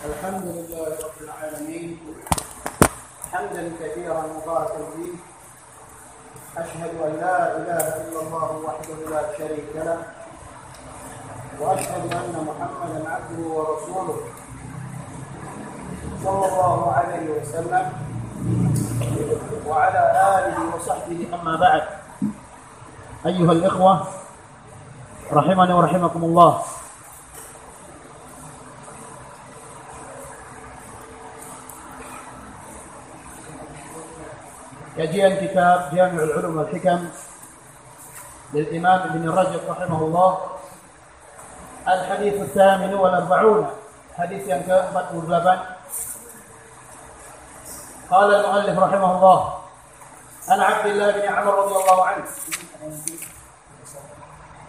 الحمد لله رب العالمين حمدا كثيرا مباركا فيه. أشهد أن لا إله إلا الله وحده لا شريك له، وأشهد أن محمدا عبده ورسوله صلى الله عليه وسلم وعلى آله وصحبه. أما بعد، أيها الإخوة رحمني ورحمكم الله. Kajian kitab Jami'ul Ulum wal Hikam lil Imam Ibn Rajab rahimahullah, al-hadits ats-tsamin wal 40, hadis yang ke-48. Qala al-muallif rahimahullah, an Abdullah bin Amr radhiyallahu anhu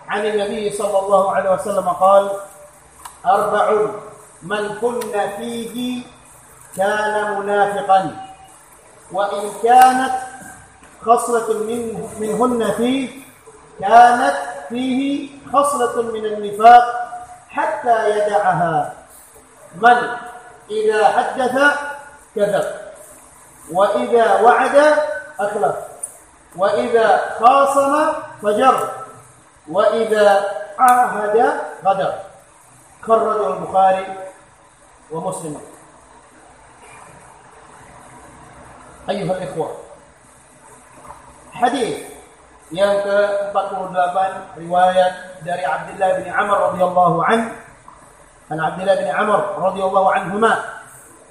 عن النبي صلى الله عليه وسلم قال: أربع من كن فيه كان منافقا، وإن كانت خصلة منهن فيه كانت فيه خصلة من النفاق حتى يدعها. من إذا حدث كذب، وإذا وعد أخلف، وإذا خاصم فجر، وإذا عاهد غدر. خرجه البخاري ومسلم. Ayyuhal ikhwah, hadis yang ke-48 riwayat dari Abdullah bin Amr radhiyallahu anhu, an Abdullah bin Amr radhiyallahu anhuma,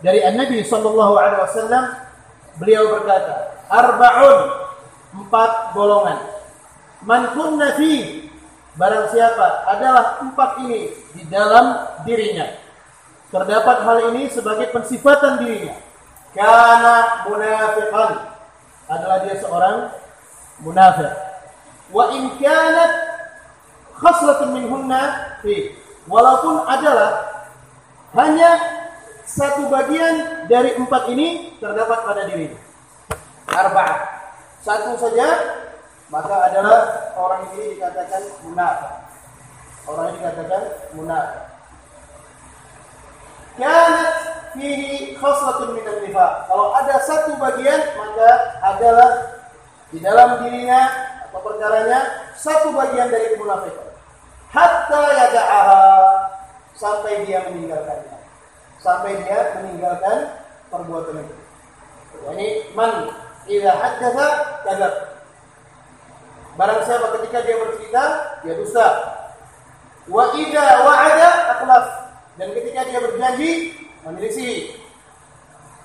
dari An-Nabi sallallahu alaihi wasallam, beliau berkata, arba'un, 4 golongan, man kunna fi, barang siapa adalah 4 ini di dalam dirinya, terdapat hal ini sebagai pensifatan dirinya. Kana munafiqan, adalah dia seorang munafik. Wa in kanat khaslatun minhunna fi, walaupun adalah hanya satu bagian dari 4 ini terdapat pada dirinya. Arba'ah, satu saja, maka adalah orang ini dikatakan munafik. Orang ini dikatakan munafik. Kanat fihi khaslatun minan nifaq, kalau ada satu bagian maka adalah di dalam dirinya atau perkaranya satu bagian dari kemunafikan. Hatta yada'aha, sampai dia meninggalkannya, sampai dia meninggalkan perbuatan itu. Ini man idza haddatsa kadzab, barang siapa ketika dia bercerita dia dusta. Wa idza wa'ada akhlaf, dan ketika dia berjanji menyelisih.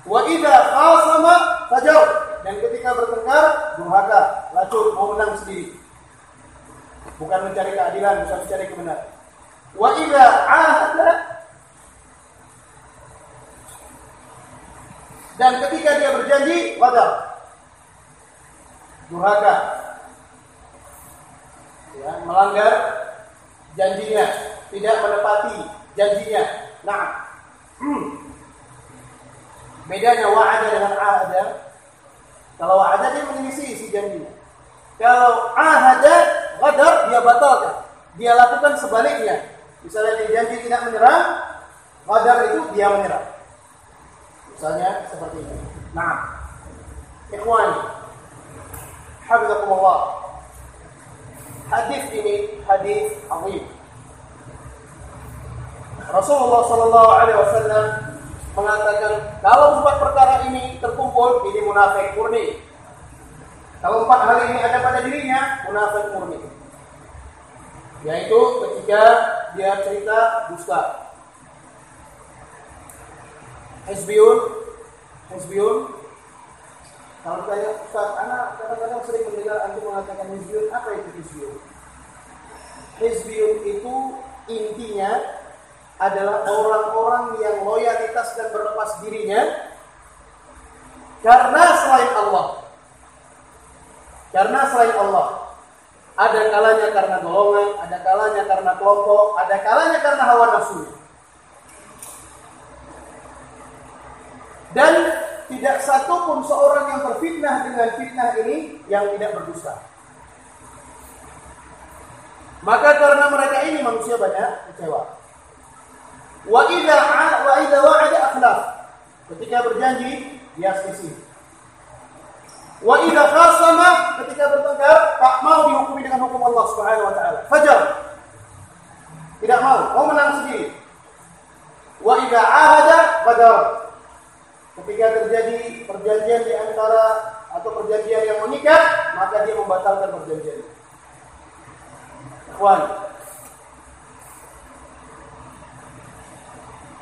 Wa idza khasama fajar, dan ketika bertengkar durhaka, lacur, mau menang sendiri, bukan mencari keadilan, bukan mencari kebenaran. Wa idza ahada, dan ketika dia berjanji fajar, durhaka, ya, melanggar janjinya, tidak menepati janjinya. Nah, bedanya wa'ada dengan ahada. Kalau wa'ada dia menyelisih si janjinya. Kalau ahada, ghadar, dia batalkan, dia lakukan sebaliknya. Misalnya dia janji tidak menyerang, ghadar itu dia menyerang. Misalnya seperti ini. Nah, ikhwani, hafizakumullah, hadis ini hadis azim. Rasulullah sallallahu alaihi wasallam mengatakan, kalau 4 perkara ini terkumpul, ini munafik murni. Kalau 4 hal ini ada pada dirinya, munafik murni. Yaitu ketika dia cerita dusta. Hizbiyun. Kalau tanya Ustaz, anak kadang-kadang sering mendengar antum mengatakan hizbiyun. Apa itu hizbiyun? Hizbiyun itu intinya adalah orang-orang yang loyalitas dan berlepas dirinya karena selain Allah. Karena selain Allah. Ada kalanya karena golongan, ada kalanya karena kelompok, ada kalanya karena hawa nafsu. Dan tidak satu pun seorang yang terfitnah dengan fitnah ini yang tidak berdusta. Maka karena mereka ini manusia banyak kecewa. Wa idza wa'ada Ketika berjanji, dia selisih. Wa idza khasama, ketika bertengkar, tak mau dihukumi dengan hukum Allah Subhanahu wa taala. Fajar. Tidak mau menang sendiri. Wa idza ahada fadar. Ketika terjadi perjanjian di antara atau perjanjian yang mengikat, maka dia membatalkan perjanjian. Ikhwan,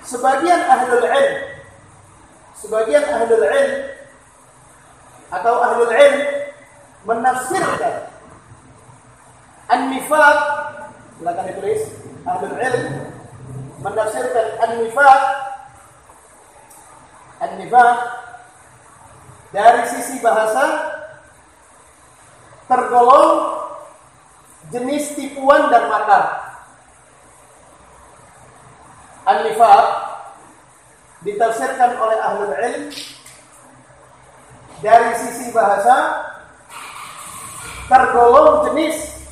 sebagian ahlul ilm atau ahlul ilm menafsirkan an-nifaq, silakan ditulis, ahlul ilm menafsirkan an-nifaq dari sisi bahasa tergolong jenis tipuan dan makar. An-nifaq ditafsirkan oleh ahlul ilm dari sisi bahasa tergolong jenis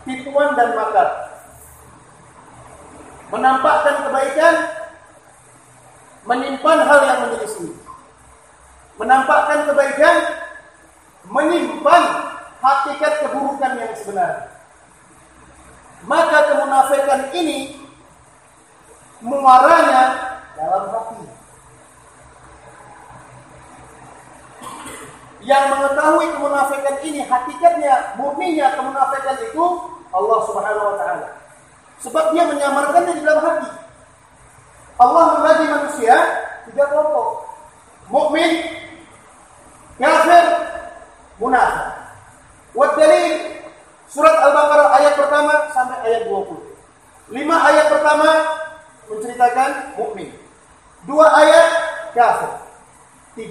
tipuan dan makar. Menampakkan kebaikan, menyimpan hal yang menyelisih. Menampakkan kebaikan, menyimpan hakikat keburukan yang sebenarnya. Maka kemunafikan ini muaranya dalam hati. Yang mengetahui kemunafikan ini, hakikatnya, murninya kemunafikan itu Allah Subhanahu wa taala. Sebab dia menyamarkannya di dalam hati. Allah membagi manusia 3 kelompok. Mukmin, kafir, munafik. Wa dalil surat Al-Baqarah ayat pertama sampai ayat 20. 5 ayat pertama menceritakan mukmin. 2 ayat kafir. 13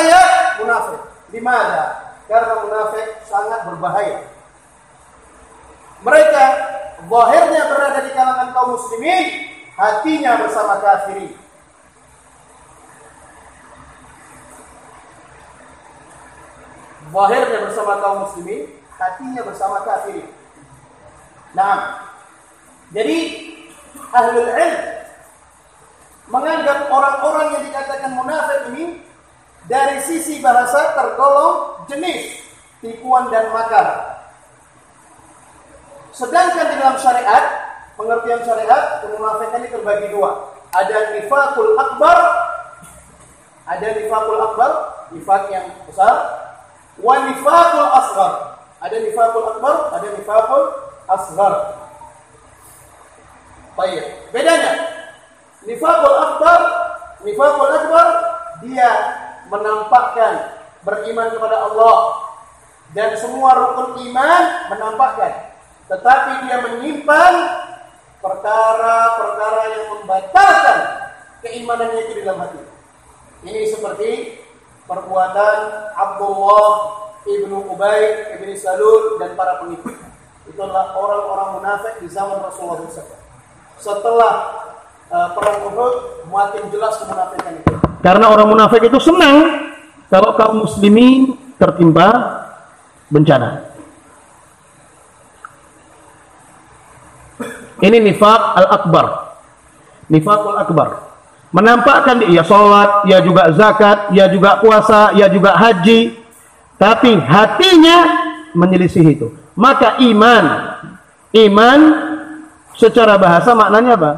ayat munafik. Dimana? Karena munafik sangat berbahaya. Mereka zahirnya berada di kalangan kaum muslimin, hatinya bersama kafirin. Zahirnya bersama kaum muslimin, hatinya bersama kafirin. Nah, jadi ahlul ilm menganggap orang-orang yang dikatakan munafik ini dari sisi bahasa tergolong jenis tipuan dan makar. Sedangkan di dalam syariat, pengertian syariat, kemunafikan ini terbagi 2. Ada nifaqul akbar, nifaq yang besar, wa nifaqul asghar. Ada nifaqul akbar, ada nifaqul asghar. Baik, bedanya nifaqul akbar dia menampakkan beriman kepada Allah dan semua rukun iman menampakkan, tetapi dia menyimpan perkara-perkara yang membatalkan keimanannya itu di dalam hati. Ini seperti perbuatan Abdullah ibnu Ubay ibnu Salul dan para pengikut. Itulah orang-orang munafik di zaman Rasulullah SAW. Setelah perang Uhud, makin jelas kemunafikan itu. Karena orang munafik itu senang kalau kaum muslimin tertimpa bencana. Ini nifaq al-akbar. Nifaqul akbar. Menampakkan dia salat, dia juga zakat, dia juga puasa, dia juga haji, tapi hatinya menyelisih itu. Maka iman secara bahasa maknanya apa?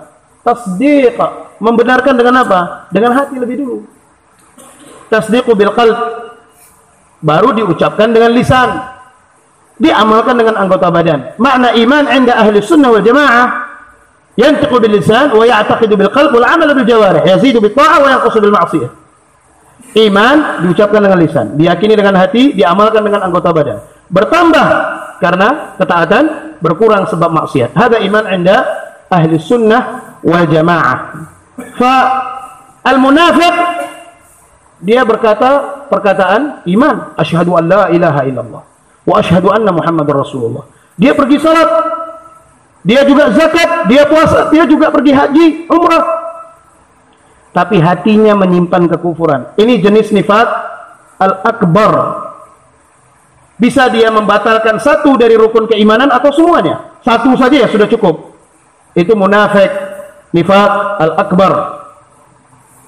Tasdiq, membenarkan dengan apa? Dengan hati lebih dulu. Tasdiqu bil qalb, baru diucapkan dengan lisan, diamalkan dengan anggota badan. Makna iman inda ahli sunnah wal jamaah, yantiqu bil lisan wa ya'taqidu bil qalb wal 'amalu bil jawarih, yazidu bit ta'ah wa yanqusu bil ma'siyah. Iman diucapkan dengan lisan, diyakini dengan hati, diamalkan dengan anggota badan. Bertambah karena ketaatan, berkurang sebab maksiat. Hada iman inda ahli sunnah wal jamaah. Fa al munafiq, dia berkata perkataan iman, asyhadu an la ilaha illallah wa asyhadu anna muhammadar rasulullah. Dia pergi salat, dia juga zakat, dia puasa, dia juga pergi haji, umrah, tapi hatinya menyimpan kekufuran. Ini jenis nifaq al-akbar. Bisa dia membatalkan satu dari rukun keimanan atau semuanya. Satu saja ya sudah cukup. Itu munafik, nifaq al-akbar.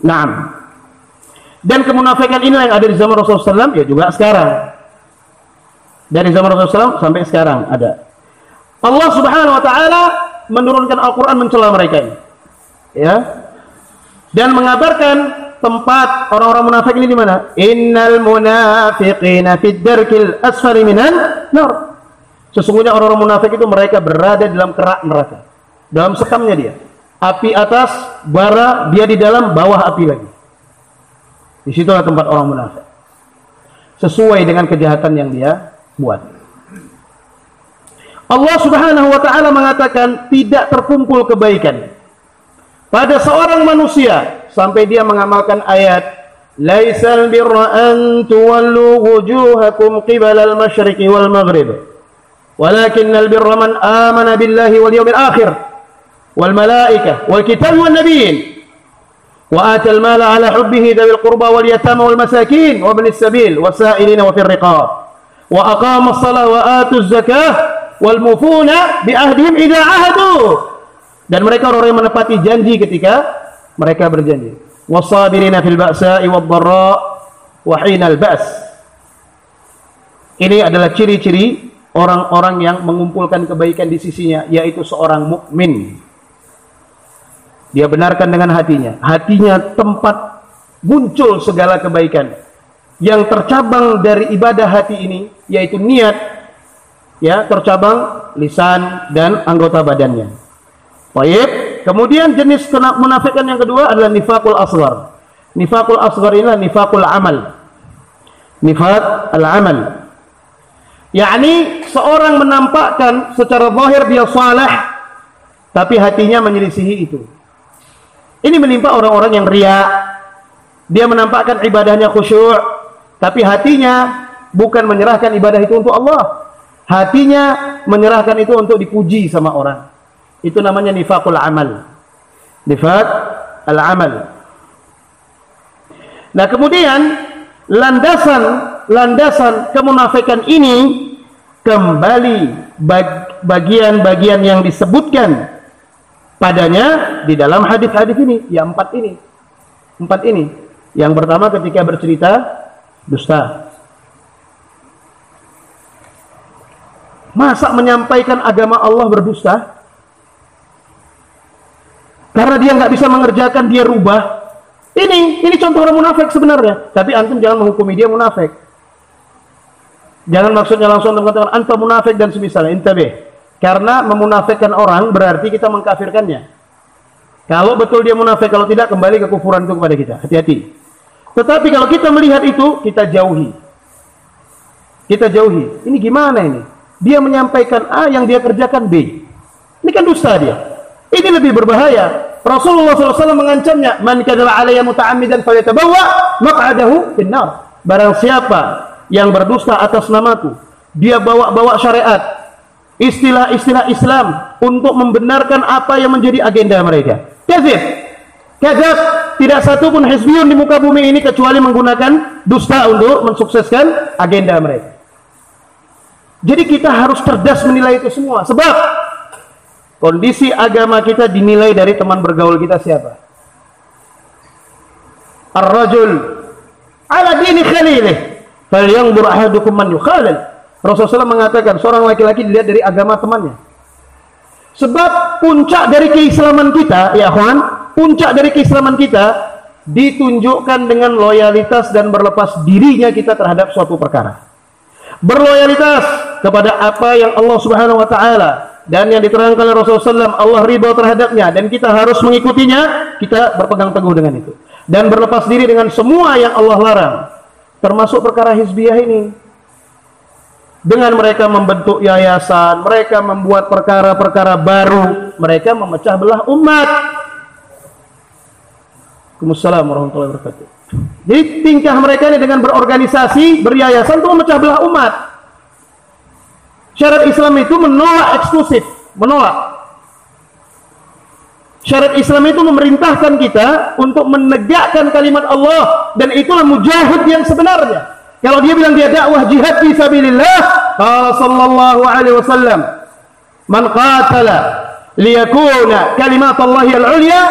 Naam. Dan kemunafikan inilah yang ada di zaman Rasulullah SAW, ya juga sekarang. Dari zaman Rasulullah SAW sampai sekarang ada. Allah Subhanahu wa taala menurunkan Al-Qur'an mencela mereka ini. Ya. Dan mengabarkan tempat orang-orang munafik ini di mana? Innal munafiqina fid darkil asfali minan nar. Sesungguhnya orang-orang munafik itu mereka berada dalam kerak neraka. Dalam sekamnya dia. Api atas, bara, dia di dalam, bawah api lagi. Di situlah tempat orang munafik. Sesuai dengan kejahatan yang dia buat. Allah Subhanahu wa taala mengatakan tidak terkumpul kebaikan pada seorang manusia sampai dia mengamalkan ayat laisal birra an tuwallu wujuhakum qibala al-masyriqi wal maghrib walakinnal birra man amana billahi wal yawmil akhir wal malaikah wal kitab wan nabiyyin wa atal mala ala hubbihi dzawil qurba wal yatama wal masakin wa ibnis sabil wasailina wa fir riqab wa aqamas shalah wa atuz zakah wal mufuna bi ahdihim idza ahadu. Dan mereka orang yang menepati janji ketika mereka berjanji. Wasabirina fil ba'sa'i wad dharra wa hinal ba's. Ini adalah ciri-ciri orang-orang yang mengumpulkan kebaikan di sisinya, yaitu seorang mukmin. Dia benarkan dengan hatinya. Hatinya tempat muncul segala kebaikan. Yang tercabang dari ibadah hati ini yaitu niat, ya, tercabang lisan dan anggota badannya. Baik, kemudian jenis munafikan yang kedua adalah nifaqul asghar. Nifaqul asghar inilah nifaqul amal. Nifaq al-amal. Yakni seorang menampakkan secara zahir dia saleh tapi hatinya menyelisihi itu. Ini menimpa orang-orang yang riya. Dia menampakkan ibadahnya khusyuk tapi hatinya bukan menyerahkan ibadah itu untuk Allah. Hatinya menyerahkan itu untuk dipuji sama orang. Itu namanya nifaqul amal. Nifaq al-amal. Nah, kemudian landasan kemunafikan ini kembali bagian-bagian yang disebutkan padanya di dalam hadis-hadis ini, ya empat ini. Yang pertama ketika bercerita dusta. Masa menyampaikan agama Allah berdusta? Karena dia nggak bisa mengerjakan, dia rubah. Ini contoh orang munafik sebenarnya. Tapi antum jangan menghukumi dia munafik. Jangan maksudnya langsung mengatakan anta munafik dan semisalnya. Intabih. Karena memunafikkan orang berarti kita mengkafirkannya. Kalau betul dia munafik, kalau tidak kembali kekufuran itu kepada kita. Hati-hati. Tetapi kalau kita melihat itu, kita jauhi. Ini gimana ini? Dia menyampaikan A, yang dia kerjakan B. Ini kan dusta dia. Ini lebih berbahaya. Rasulullah SAW mengancamnya, man kadzaba alayya muta'ammidan falyatabawwa maq'adahu finnar. Barang siapa yang berdusta atas namaku, dia bawa-bawa syariat, istilah-istilah Islam untuk membenarkan apa yang menjadi agenda mereka. Kadzab. Tidak satu pun hizbiyun di muka bumi ini kecuali menggunakan dusta untuk mensukseskan agenda mereka. Jadi kita harus cerdas menilai itu semua. Sebab kondisi agama kita dinilai dari teman bergaul kita siapa. Ar-rajul ala dini khalilih falyanzur ahadukum man yukhalil. Rasulullah mengatakan seorang laki-laki dilihat dari agama temannya. Sebab puncak dari keislaman kita, ya kawan, puncak dari keislaman kita ditunjukkan dengan loyalitas dan berlepas dirinya kita terhadap suatu perkara. Berloyalitas kepada apa yang Allah Subhanahu wa taala dan yang diterangkan oleh Rasulullah SAW, Allah ridha terhadapnya dan kita harus mengikutinya, kita berpegang teguh dengan itu. Dan berlepas diri dengan semua yang Allah larang. Termasuk perkara hizbiyah ini. Dengan mereka membentuk yayasan, mereka membuat perkara-perkara baru, mereka memecah belah umat. Waalaikumsalam warahmatullahi wabarakatuh. Jadi tingkah mereka ini dengan berorganisasi, beryayasan untuk memecah belah umat. Syariat Islam itu menolak eksklusif, menolak. Syariat Islam itu memerintahkan kita untuk menegakkan kalimat Allah, dan itulah mujahid yang sebenarnya. Kalau dia bilang dia dakwah jihad fi sabilillah, qala sallallahu alaihi wasallam, man qatala liyakuna kalimatullahi al-ulya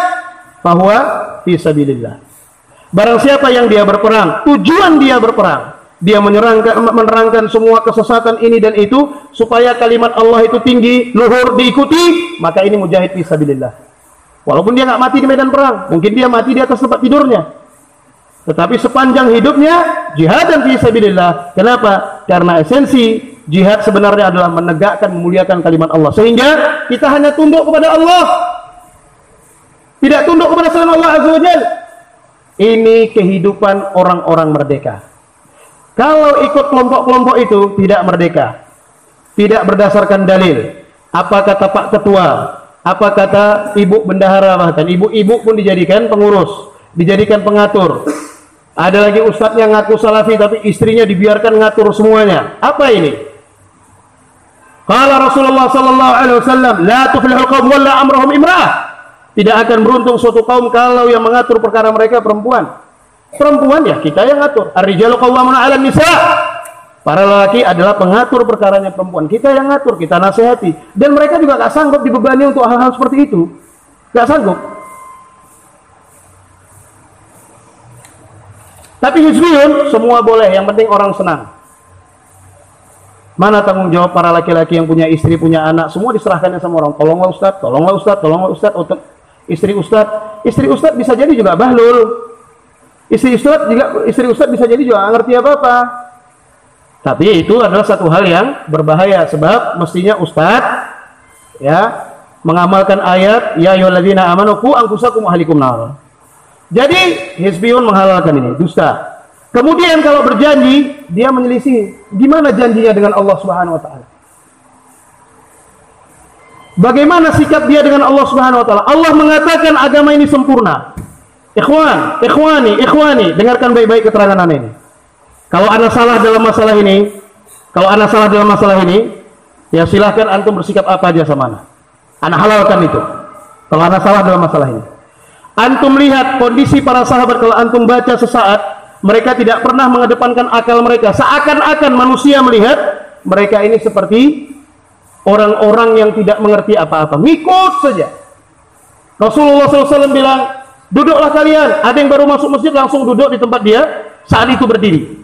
fahuwa fi sabilillah. Barang siapa yang dia berperang, tujuan dia berperang, dia menerangkan semua kesesatan ini dan itu supaya kalimat Allah itu tinggi, luhur, diikuti, maka ini mujahid fisabilillah. Walaupun dia nggak mati di medan perang, mungkin dia mati di atas tempat tidurnya, tetapi sepanjang hidupnya jihad dan fisabilillah. Kenapa? Karena esensi jihad sebenarnya adalah menegakkan, memuliakan kalimat Allah, sehingga kita hanya tunduk kepada Allah, tidak tunduk kepada selain Allah Azza wa Jalla. Ini kehidupan orang-orang merdeka. Kalau ikut kelompok-kelompok itu tidak merdeka, tidak berdasarkan dalil. Apa kata Pak Ketua, apa kata Ibu Bendahara, bahkan ibu-ibu pun dijadikan pengurus, dijadikan pengatur. Ada lagi ustadz yang ngaku salafi tapi istrinya dibiarkan ngatur semuanya. Apa ini? Qala Rasulullah sallallahu alaihi wasallam, la tuflihul qaum walla amrahum imra'ah. Tidak akan beruntung suatu kaum kalau yang mengatur perkara mereka perempuan. Perempuan ya kita yang ngatur. Ar-rijalu qawwamuna 'alan nisa'. Para lelaki adalah pengatur perkaranya perempuan. Kita yang ngatur, kita nasihati. Dan mereka juga gak sanggup dibebani untuk hal-hal seperti itu. Gak sanggup. Tapi hizbiyun semua boleh, yang penting orang senang. Mana tanggung jawab para laki-laki yang punya istri, punya anak, semua diserahkannya sama orang. Tolonglah Ustaz, tolonglah Ustaz, tolonglah Ustaz. Untuk istri Ustaz bisa jadi juga bahlul. Istri Ustaz bisa jadi juga nggak ngerti apa-apa. Tapi itu adalah satu hal yang berbahaya, sebab mestinya Ustaz ya mengamalkan ayat ya ayyuhalladzina amanu qu anfusakum wa ahlikum nar. Jadi hizbiyun menghalalkan ini, dusta. Kemudian kalau berjanji, dia menyelisih. Gimana janjinya dengan Allah Subhanahu wa taala? Bagaimana sikap dia dengan Allah Subhanahu wa taala? Allah mengatakan agama ini sempurna. Ikhwani, dengarkan baik-baik keterangan ana ini. Kalau ana salah dalam masalah ini, ya silahkan antum bersikap apa aja sama ana. Ana halalkan itu. Kalau ana salah dalam masalah ini. Antum lihat kondisi para sahabat kalau antum baca sesaat, mereka tidak pernah mengedepankan akal mereka. Seakan-akan manusia melihat mereka ini seperti orang-orang yang tidak mengerti apa-apa. Ngikut saja. Rasulullah SAW bilang, duduklah kalian. Ada yang baru masuk masjid langsung duduk di tempat dia, saat itu berdiri.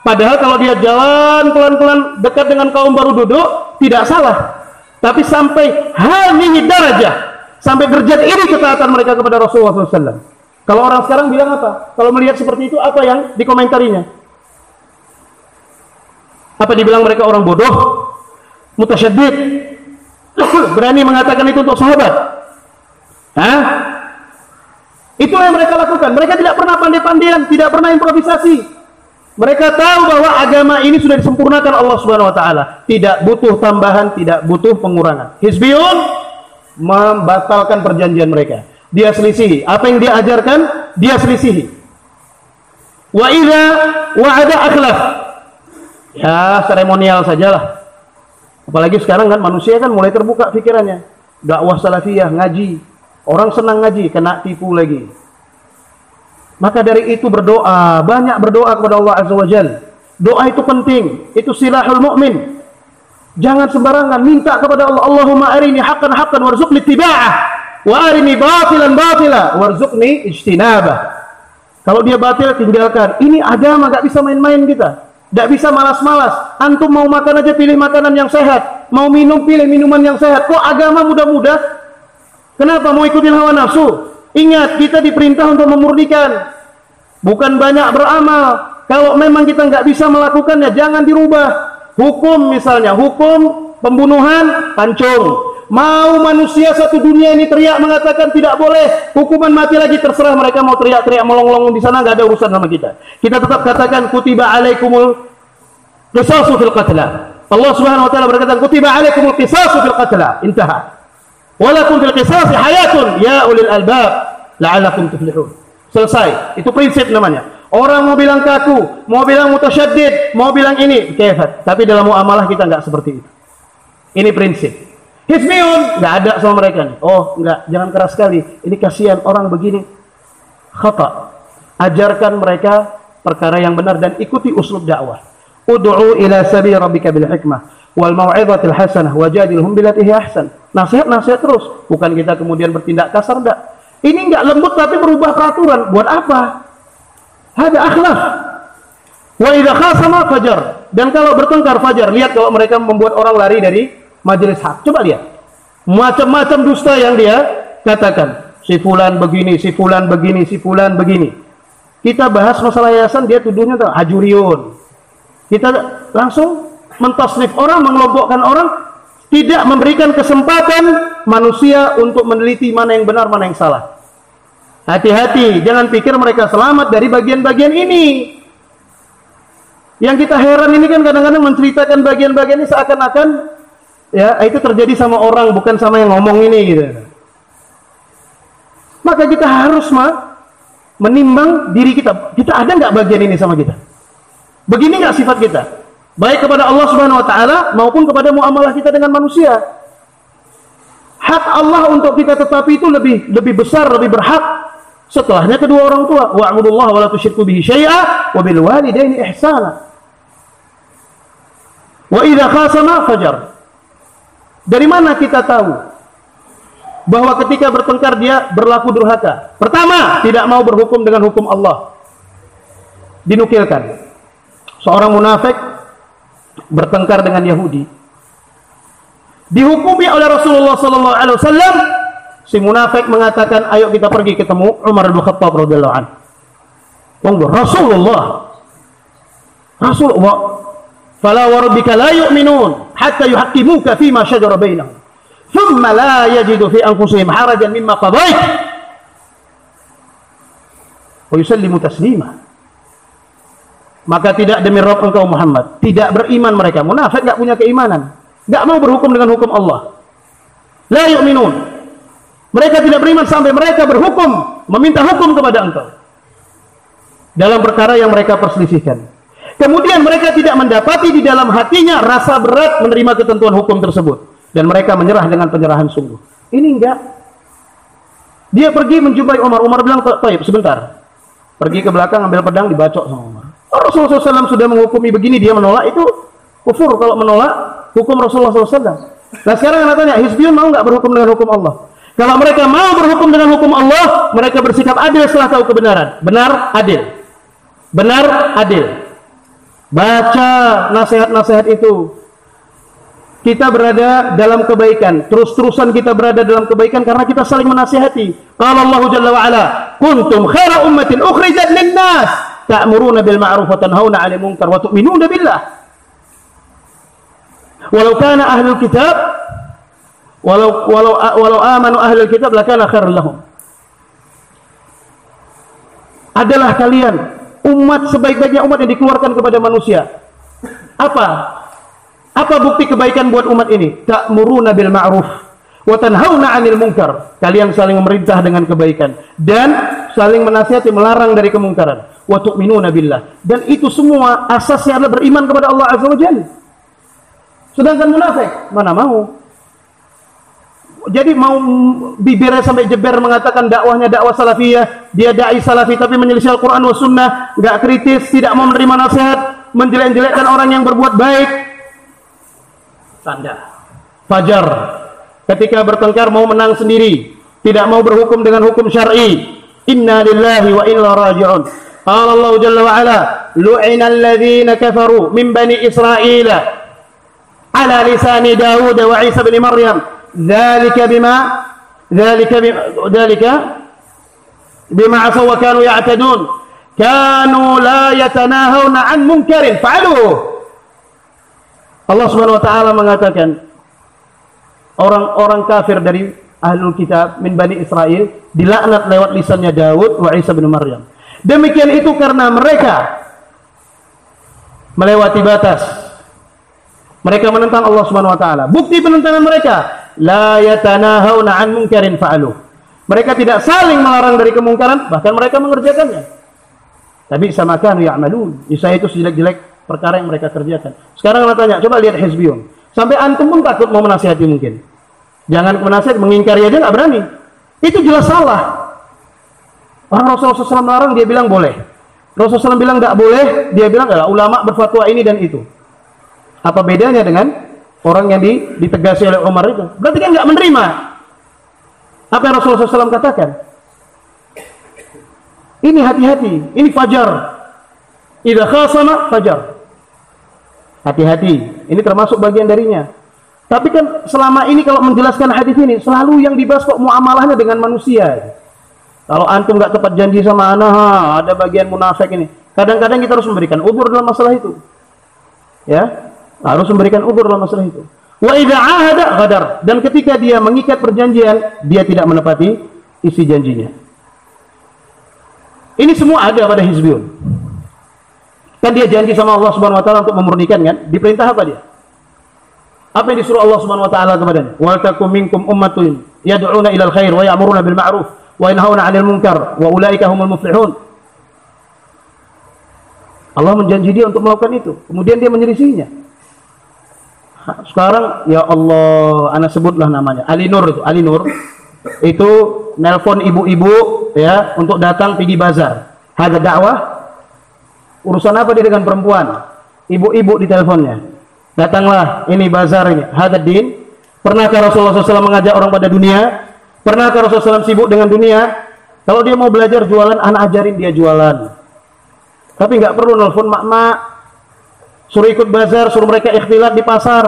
Padahal kalau dia jalan pelan-pelan dekat dengan kaum baru duduk, tidak salah. Tapi sampai hadhihi darajah, sampai derajat ini ketaatan mereka kepada Rasulullah SAW. Kalau orang sekarang bilang apa? Kalau melihat seperti itu, apa yang dikomentarinya? Apa dibilang mereka orang bodoh? Mutasyaddid? Berani mengatakan itu untuk sahabat? Hah? Itulah yang mereka lakukan. Mereka tidak pernah pandai-pandaian, tidak pernah improvisasi. Mereka tahu bahwa agama ini sudah disempurnakan Allah Subhanahu wa taala. Tidak butuh tambahan, tidak butuh pengurangan. Hizbiyun membatalkan perjanjian mereka. Dia selisihi. Apa yang dia ajarkan, dia selisihi. Wa idza wa'ada akhlaf. Ya, seremonial sajalah. Apalagi sekarang kan manusia kan mulai terbuka pikirannya. Dakwah salafiyah, ngaji. Orang senang ngaji, kena tipu lagi. Maka dari itu berdoa, banyak berdoa kepada Allah Azza wa Jalla. Doa itu penting, itu silahul mu'min. Jangan sembarangan minta kepada Allah, Allahumma arini haqqan haqqan warzuqni ittiba'ah wa arini batilan batila warzuqni ijtinabah. Kalau dia batil tinggalkan. Ini agama, gak bisa main-main kita. Gak bisa malas-malas. Antum mau makan aja pilih makanan yang sehat, mau minum pilih minuman yang sehat. Kok agama mudah-mudah? Kenapa mau ikutin hawa nafsu? Ingat, kita diperintah untuk memurnikan, bukan banyak beramal. Kalau memang kita nggak bisa melakukannya, jangan dirubah. Hukum misalnya, hukum pembunuhan, pancung. Mau manusia satu dunia ini teriak mengatakan tidak boleh, hukuman mati lagi, terserah mereka mau teriak-teriak melong-melong di sana, nggak ada urusan sama kita. Kita tetap katakan kutiba alaikumul qisasu fil qatla. Allah Subhanahu wa taala berkata kutiba alaikumul qisasu fil qatla. Intaha. Walakum fil qisasi hayatun ya ulil albab la'allakum tuflihun. Selesai. Itu prinsip namanya. Orang mau bilang kaku, mau bilang mutasyaddid, mau bilang ini, kefat. Tapi dalam muamalah kita enggak seperti itu. Ini prinsip. Hizbiyun enggak ada sama mereka nih. Oh, enggak, jangan keras sekali. Ini kasihan orang begini. Khata. Ajarkan mereka perkara yang benar dan ikuti uslub dakwah. Ud'u ila sabili rabbika bil hikmah wal mau'izatil hasanah wajadilhum billati hi ahsan. Nasihat terus, bukan kita kemudian bertindak kasar, enggak. Ini enggak lembut tapi berubah peraturan. Buat apa? Hada akhlaf. Wa idza khasama fajar. Dan kalau bertengkar fajar, lihat kalau mereka membuat orang lari dari majelis hak. Coba lihat. Macam-macam dusta yang dia katakan. Si fulan begini, si fulan begini, si fulan begini. Kita bahas masalah yayasan, dia tuduhnya hajuriun. Kita langsung mentasnif orang, mengelompokkan orang, tidak memberikan kesempatan manusia untuk meneliti mana yang benar, mana yang salah. Hati-hati, jangan pikir mereka selamat dari bagian-bagian ini. Yang kita heran ini kan kadang-kadang menceritakan bagian-bagian ini seakan-akan ya itu terjadi sama orang, bukan sama yang ngomong ini gitu. Maka kita harus menimbang diri kita. Kita ada nggak bagian ini sama kita? Begini nggak sifat kita? Baik kepada Allah Subhanahu Wa Taala maupun kepada muamalah kita dengan manusia. Hak Allah untuk kita tetapi itu lebih besar, lebih berhak. Setelahnya kedua orang tua. Wa'budullaha wa la tusyriku bihi syai'a wa bil walidaini ihsana. Wa idza khasama fajar. Dari mana kita tahu bahwa ketika bertengkar dia berlaku durhaka? Pertama, tidak mau berhukum dengan hukum Allah. Dinukilkan. Seorang munafik bertengkar dengan Yahudi. Dihukumi oleh Rasulullah sallallahu alaihi wasallam. Si munafik mengatakan, "Ayo kita pergi ketemu Umar bin Khattab radhiyallahu anhu." Rasulullah. Fala wa rabbika la yu'minun hatta yuhaqqimuka fima shajara bainahum. Thumma la yajidu fi anfusihim harajan mimma qadait. Wa yusallimu taslima. Maka tidak demi Rabb engkau Muhammad, tidak beriman mereka. Munafik enggak punya keimanan, enggak mau berhukum dengan hukum Allah. La yu'minun. Mereka tidak beriman sampai mereka berhukum, meminta hukum kepada engkau dalam perkara yang mereka perselisihkan. Kemudian mereka tidak mendapati di dalam hatinya rasa berat menerima ketentuan hukum tersebut, dan mereka menyerah dengan penyerahan sungguh. Ini enggak. Dia pergi menjumpai Umar. Umar bilang, "Baik, sebentar." Pergi ke belakang ambil pedang, dibacok sama Umar. Rasulullah SAW sudah menghukumi begini, dia menolak, itu kufur kalau menolak hukum Rasulullah SAW. Nah sekarang anak tanya, Hizbiyun mau nggak berhukum dengan hukum Allah? Kalau mereka mau berhukum dengan hukum Allah, mereka bersikap adil setelah tahu kebenaran. Benar, adil. Benar, adil. Baca nasihat-nasihat itu. Kita berada dalam kebaikan. Terus-terusan kita berada dalam kebaikan karena kita saling menasihati. Qala Allah Jalla wa Ala, "Kuntum khaira ummatin ukhrijat lin-nas, ta'muruna bil ma'ruf wa tanhauna 'anil munkar wa tu'minuna billah." Walau kana ahlul kitab walau amanu ahlul kitab lakana khairan lahum. Adalah kalian umat sebaik-baiknya umat yang dikeluarkan kepada manusia. Apa bukti kebaikan buat umat ini? Ta'muruna bil ma'ruf wa tanhauna 'anil munkar. Kalian saling memerintah dengan kebaikan dan saling menasihati melarang dari kemungkaran. Wa tu'minuna billah. Dan itu semua asasnya adalah beriman kepada Allah Azza wa Jalla. Sedangkan munafik mana mau? Jadi mau bibirnya sampai jeber mengatakan dakwahnya dakwah salafiyah, dia dai salafi tapi menyelisih Al-Quran wa sunnah, nggak kritis, tidak mau menerima nasihat, menjelek-jelekkan orang yang berbuat baik. Tanda fajar. Ketika bertengkar mau menang sendiri, tidak mau berhukum dengan hukum syar'i. Inna lillahi wa inna raji'un. Qala Allah Jalla wa Ala, lu'ina alladhina kafaru min bani Israila ala lisani Dawud wa Isa bin Maryam. ذلك بما عصوا وكانوا يعتدون كانوا لا يتناهون عن منكر فعلوه. Allah Subhanahu wa taala mengatakan orang-orang kafir dari ahlul kitab min bani Israel dilaknat lewat lisannya Daud wa Isa bin Maryam. Demikian itu karena mereka melewati batas. Mereka menentang Allah Subhanahu wa taala. Bukti penentangan mereka, la yatanahawna an munkarin fa'aluh. Mereka tidak saling melarang dari kemungkaran, bahkan mereka mengerjakannya. Tapi sama kanu ya'malun. Niscaya itu sejelek-jelek perkara yang mereka kerjakan. Sekarang saya tanya, coba lihat Hizbiyun. Sampai antum pun takut mau menasihati mungkin. Jangan menasihati, mengingkari aja enggak berani. Itu jelas salah. Orang Rasulullah SAW melarang, dia bilang boleh. Rasulullah SAW bilang enggak boleh, dia bilang enggak. Ulama berfatwa ini dan itu. Apa bedanya dengan orang yang ditegasi oleh Umar itu? Berarti kan nggak menerima apa yang Rasulullah SAW katakan. Ini hati-hati, ini fajar. Idza khasama fajar. Hati-hati, ini termasuk bagian darinya. Tapi kan selama ini kalau menjelaskan hadis ini selalu yang dibahas kok muamalahnya dengan manusia. Kalau antum nggak tepat janji sama ana, ada bagian munafik ini. Kadang-kadang kita harus memberikan udzur dalam masalah itu. Ya, harus memberikan udzur dalam masalah itu. Wa idza ahada ghadar, dan ketika dia mengikat perjanjian, dia tidak menepati isi janjinya. Ini semua ada pada hizbiyun. Kan dia janji sama Allah Subhanahu wa taala untuk memurnikan kan? Diperintah apa dia? Apa yang disuruh Allah Subhanahu wa taala kepadanya? Wa takum minkum ummatun yad'una ilal khair wa ya'muruna bil ma'ruf wa yanhauna 'anil munkar wa ulaika humul muflihun. Allah menjanji dia untuk melakukan itu. Kemudian dia menyelisihinya. Sekarang ya Allah, ana sebutlah namanya. Ali Nur itu nelpon ibu-ibu ya untuk datang pergi bazar. Ada dakwah. Urusan apa dia dengan perempuan? Ibu-ibu di teleponnya. Datanglah, ini bazar ini. Hadad din. Pernahkah Rasulullah SAW mengajak orang pada dunia? Pernahkah Rasulullah SAW sibuk dengan dunia? Kalau dia mau belajar jualan, anak ajarin dia jualan. Tapi nggak perlu nelfon mak-mak. Suruh ikut bazar, suruh mereka ikhtilat di pasar.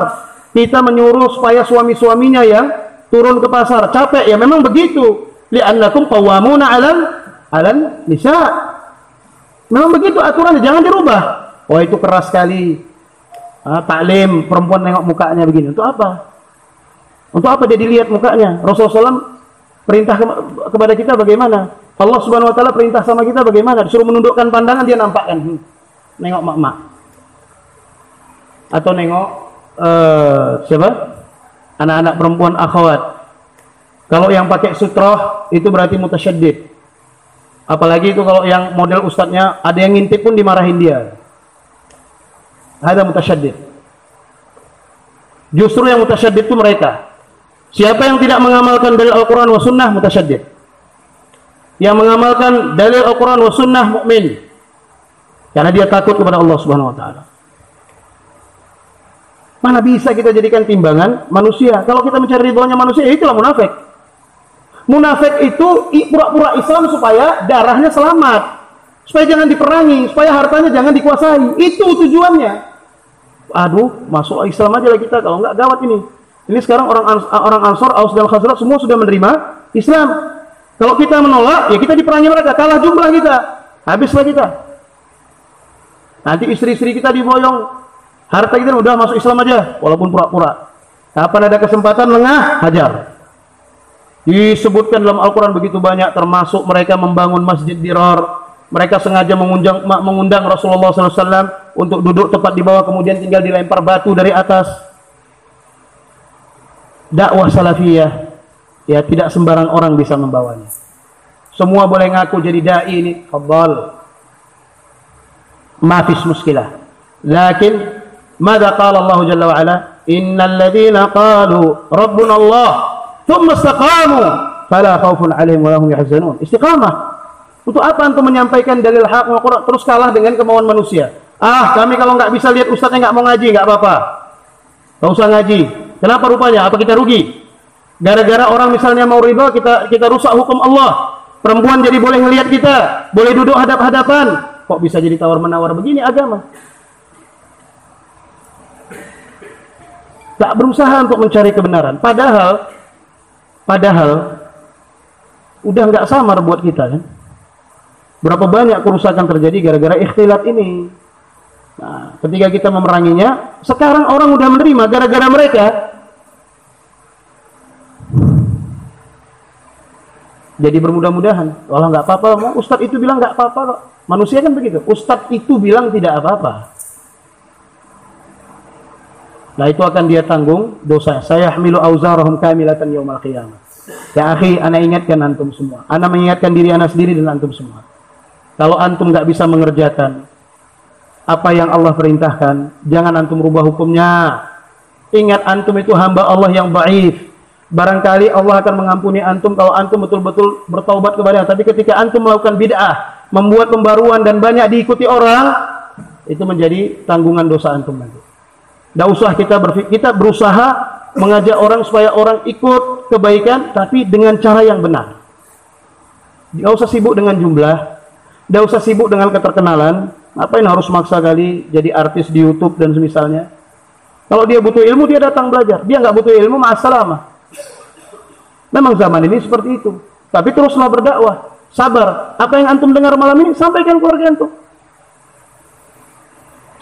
Kita menyuruh supaya suami-suaminya yang turun ke pasar. Capek ya, memang begitu. Li'annakum qawwamuna 'alan nisa. Memang begitu aturannya, jangan dirubah. Oh itu keras sekali. Taklim, perempuan nengok mukanya begini. Untuk apa? Untuk apa dia dilihat mukanya? Rasulullah SAW perintah kepada kita bagaimana? Allah Subhanahu wa taala perintah sama kita bagaimana? Disuruh menundukkan pandangan, dia nampakkan. Nengok mak-mak. Atau nengok siapa? Anak-anak perempuan akhwat. Kalau yang pakai sutroh itu berarti mutasyaddid. Apalagi itu kalau yang model ustadznya ada yang ngintip pun dimarahin dia. Ada mutasyaddid. Justru yang mutasyaddid itu mereka. Siapa yang tidak mengamalkan dalil Al-Quran wa sunnah mutasyaddid. Yang mengamalkan dalil Al-Quran wa sunnah mukmin. Karena dia takut kepada Allah Subhanahu wa taala. Mana bisa kita jadikan timbangan manusia? Kalau kita mencari ridhonya manusia, itulah munafik. Munafik itu pura-pura Islam supaya darahnya selamat, supaya jangan diperangi, supaya hartanya jangan dikuasai. Itu tujuannya. Aduh, masuk Islam aja lah kita, kalau enggak gawat ini. Ini sekarang orang Ansor, Aus dan Khazraj semua sudah menerima Islam. Kalau kita menolak, ya kita diperangi mereka, kalah jumlah kita, habislah kita. Nanti istri-istri kita diboyong, harta kita udah masuk Islam aja, walaupun pura-pura. Kapan ada kesempatan lengah, hajar. Disebutkan dalam Al-Quran begitu banyak, termasuk mereka membangun masjid dirar. Mereka sengaja mengundang Rasulullah SAW untuk duduk tepat di bawah, kemudian tinggal dilempar batu dari atas. Dakwah salafiyah, ya tidak sembarang orang bisa membawanya. Semua boleh ngaku jadi da'i ini, fadhal. Ma fis muskilah. Lakin, mada qala Allah Jalla wa'ala? Innal ladhina qalu Rabbuna Allah thumma istaqamu fala khaufun 'alaihim wa lahum yahzanun. Istiqamah. Untuk apa antum menyampaikan dalil hak Al-Quran terus kalah dengan kemauan manusia? Kami kalau nggak bisa lihat ustadznya nggak mau ngaji, nggak apa-apa. Nggak usah ngaji. Kenapa rupanya? Apa kita rugi? Gara-gara orang misalnya mau riba, kita rusak hukum Allah. Perempuan jadi boleh ngelihat kita, boleh duduk hadap-hadapan. Kok bisa jadi tawar-menawar begini agama? Tak berusaha untuk mencari kebenaran. Padahal udah nggak samar buat kita kan. Berapa banyak kerusakan terjadi gara-gara ikhtilat ini. Nah, ketika kita memeranginya, sekarang orang udah menerima gara-gara mereka. Jadi bermudah-mudahan. Allah nggak apa-apa. Ustadz itu bilang nggak apa-apa kok. Manusia kan begitu. Ustadz itu bilang tidak apa-apa. Nah itu akan dia tanggung dosa. Saya hamilu auzarahum kamilatan yaumal qiyamah. Ya akhi, ana ingatkan antum semua. Ana mengingatkan diri ana sendiri dan antum semua. Kalau antum nggak bisa mengerjakan apa yang Allah perintahkan, jangan antum rubah hukumnya. Ingat antum itu hamba Allah yang dhaif. Barangkali Allah akan mengampuni antum kalau antum betul-betul bertaubat kepada Allah. Tapi ketika antum melakukan bid'ah, membuat pembaruan dan banyak diikuti orang, itu menjadi tanggungan dosa antum nanti. Tidak usah kita berusaha mengajak orang supaya orang ikut kebaikan, tapi dengan cara yang benar. Tidak usah sibuk dengan jumlah. Nggak usah sibuk dengan keterkenalan. Ngapain harus maksa kali jadi artis di YouTube dan semisalnya. Kalau dia butuh ilmu, dia datang belajar. Dia nggak butuh ilmu, ma'assalamah. Memang zaman ini seperti itu. Tapi teruslah berdakwah. Sabar. Apa yang antum dengar malam ini, sampaikan keluarga antum.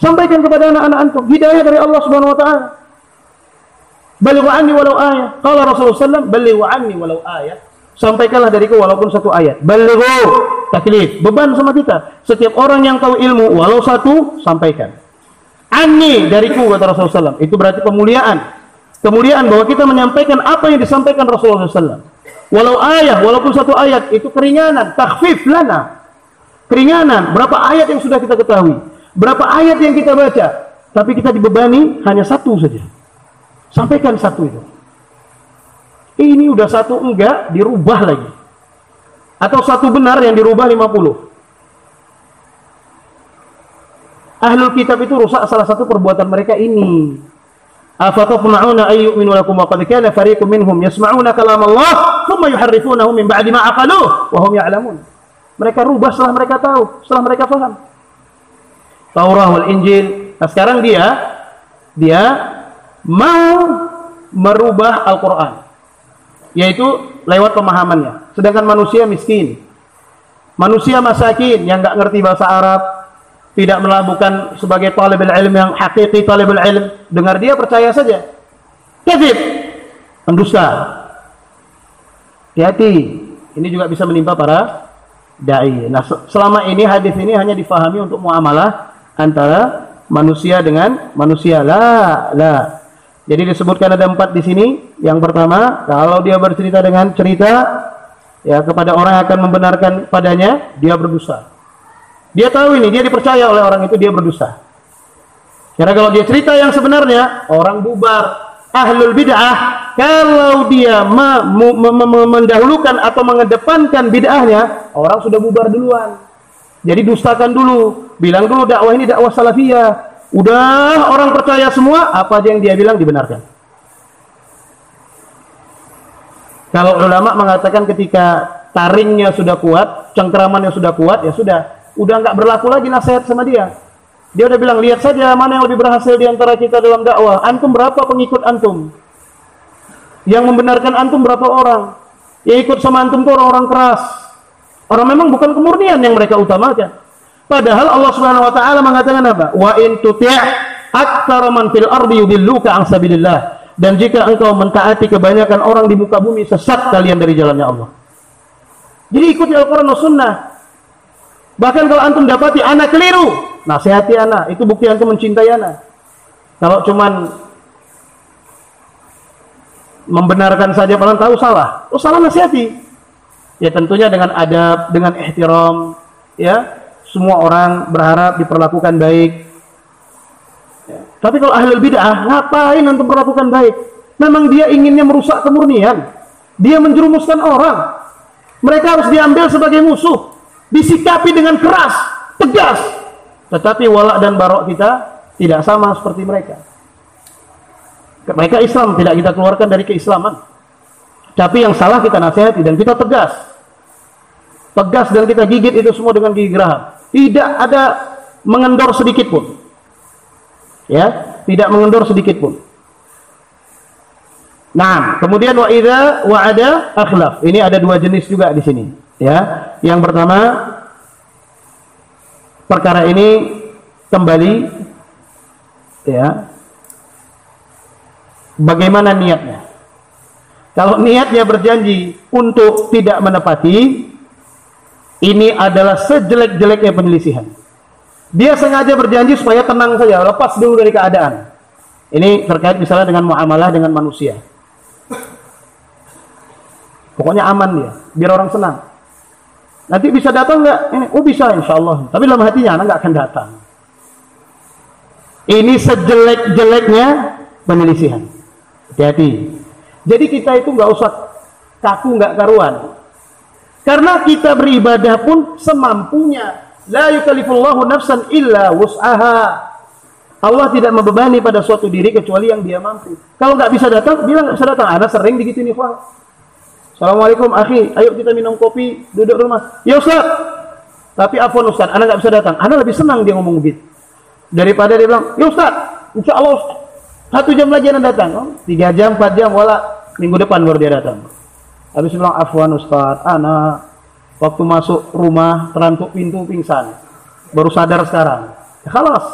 Sampaikan kepada anak-anak antum. Hidayah dari Allah Subhanahu wa taala. Balighu anni walau ayah. Qala Rasulullah sallallahu balighu anni walau ayah. Sampaikanlah dariku walaupun satu ayat. Balighu, taklif, beban sama kita. Setiap orang yang tahu ilmu walau satu, sampaikan. Anni, dariku, kata Rasulullah SAW. Itu berarti kemuliaan. Kemuliaan bahwa kita menyampaikan apa yang disampaikan Rasulullah SAW. Walau ayat, walaupun satu ayat, itu keringanan. Takhfif lana. Keringanan. Berapa ayat yang sudah kita ketahui? Berapa ayat yang kita baca? Tapi kita dibebani hanya satu saja. Sampaikan satu itu. Ini udah satu enggak, dirubah lagi. Atau satu benar yang dirubah 50. Ahlul kitab itu rusak salah satu perbuatan mereka ini. Afatatma'una ayyu'minu lakum wa qad kana fariqun minhum yasma'una kalam Allah thumma yuharrifunahu min ba'di ma aqaluhu wa hum ya'lamun. Mereka rubah setelah mereka tahu, setelah mereka paham. Taurat wal Injil. Nah, sekarang dia mau merubah Al-Qur'an. Yaitu lewat pemahamannya. Sedangkan manusia miskin. Manusia masakin yang enggak ngerti bahasa Arab, tidak melabuhkan sebagai talibul ilm yang hakiki talibul ilm, dengar dia percaya saja. Kadzib, pendusta. Hati-hati, ini juga bisa menimpa para dai. Nah, selama ini hadis ini hanya difahami untuk muamalah antara manusia dengan manusia. La. Jadi disebutkan ada 4 di sini. Yang pertama, kalau dia bercerita dengan cerita ya kepada orang yang akan membenarkan padanya, dia berdosa. Dia tahu ini, dia dipercaya oleh orang itu, dia berdosa. Karena kalau dia cerita yang sebenarnya, orang bubar. Ahlul bid'ah, kalau dia mendahulukan atau mengedepankan bid'ahnya, orang sudah bubar duluan. Jadi dustakan dulu, bilang dulu dakwah ini dakwah salafiyah. Udah orang percaya semua, apa yang dia bilang dibenarkan. Kalau ulama mengatakan ketika taringnya sudah kuat, cengkeramannya sudah kuat, ya sudah. Udah nggak berlaku lagi nasihat sama dia. Dia udah bilang, lihat saja mana yang lebih berhasil di antara kita dalam dakwah. Antum berapa pengikut antum? Yang membenarkan antum berapa orang? Yang ikut sama antum itu orang-orang keras. Orang memang bukan kemurnian yang mereka utamakan. Padahal Allah Subhanahu wa taala mengatakan apa? Wa in tuti' aktsara man fil ardi yudilluka an sabilillah. Dan jika engkau mentaati kebanyakan orang di muka bumi, sesat kalian dari jalannya Allah. Jadi ikuti Al-Qur'an dan Sunnah. Bahkan kalau antum dapati anak keliru, nasihati anak, itu bukti antum mencintai anak. Kalau cuman membenarkan saja padahal tahu salah, salah nasihati. Ya tentunya dengan adab, dengan ihtiram, ya. Semua orang berharap diperlakukan baik. Ya. Tapi kalau ahlul bid'ah, ngapain antum perlakukan baik? Memang dia inginnya merusak kemurnian. Dia menjerumuskan orang. Mereka harus diambil sebagai musuh. Disikapi dengan keras, tegas. Tetapi wala dan barok kita tidak sama seperti mereka. Mereka Islam, tidak kita keluarkan dari keislaman. Tapi yang salah kita nasihati dan kita tegas. Tegas dan kita gigit itu semua dengan gigi geraham. Tidak ada mengendor sedikit pun. Ya, tidak mengendor sedikit pun. Nah, kemudian wa idza wa'ada akhlaf. Ini ada 2 jenis juga di sini. Ya, yang pertama perkara ini kembali ya bagaimana niatnya. Kalau niatnya berjanji untuk tidak menepati, ini adalah sejelek-jeleknya penyelisihan. Dia sengaja berjanji supaya tenang saja, lepas dulu dari keadaan. Ini terkait misalnya dengan muamalah dengan manusia. Pokoknya aman dia, biar orang senang. Nanti bisa datang nggak? Ini, oh bisa insya Allah. Tapi dalam hatinya anak nggak akan datang. Ini sejelek-jeleknya penyelisihan. Hati-hati. Jadi kita itu nggak usah kaku nggak karuan. Karena kita beribadah pun semampunya. La yukallifullahu nafsan illa wus'aha. Allah tidak membebani pada suatu diri kecuali yang dia mampu. Kalau nggak bisa datang, bilang nggak bisa datang. Ana sering digituin ikhwan. Assalamualaikum akhi, ayo kita minum kopi, duduk rumah. Ya Ustaz. Tapi afwan Ustaz, ana nggak bisa datang. Ana lebih senang dia ngomong begitu daripada dia bilang, ya Ustaz, insya Allah Ustaz, 1 jam lagi ana datang. 3 jam, 4 jam, wala minggu depan baru dia datang. Habis bilang, afwan Ustaz, ana waktu masuk rumah terantuk pintu pingsan, baru sadar sekarang. Ya, khalas,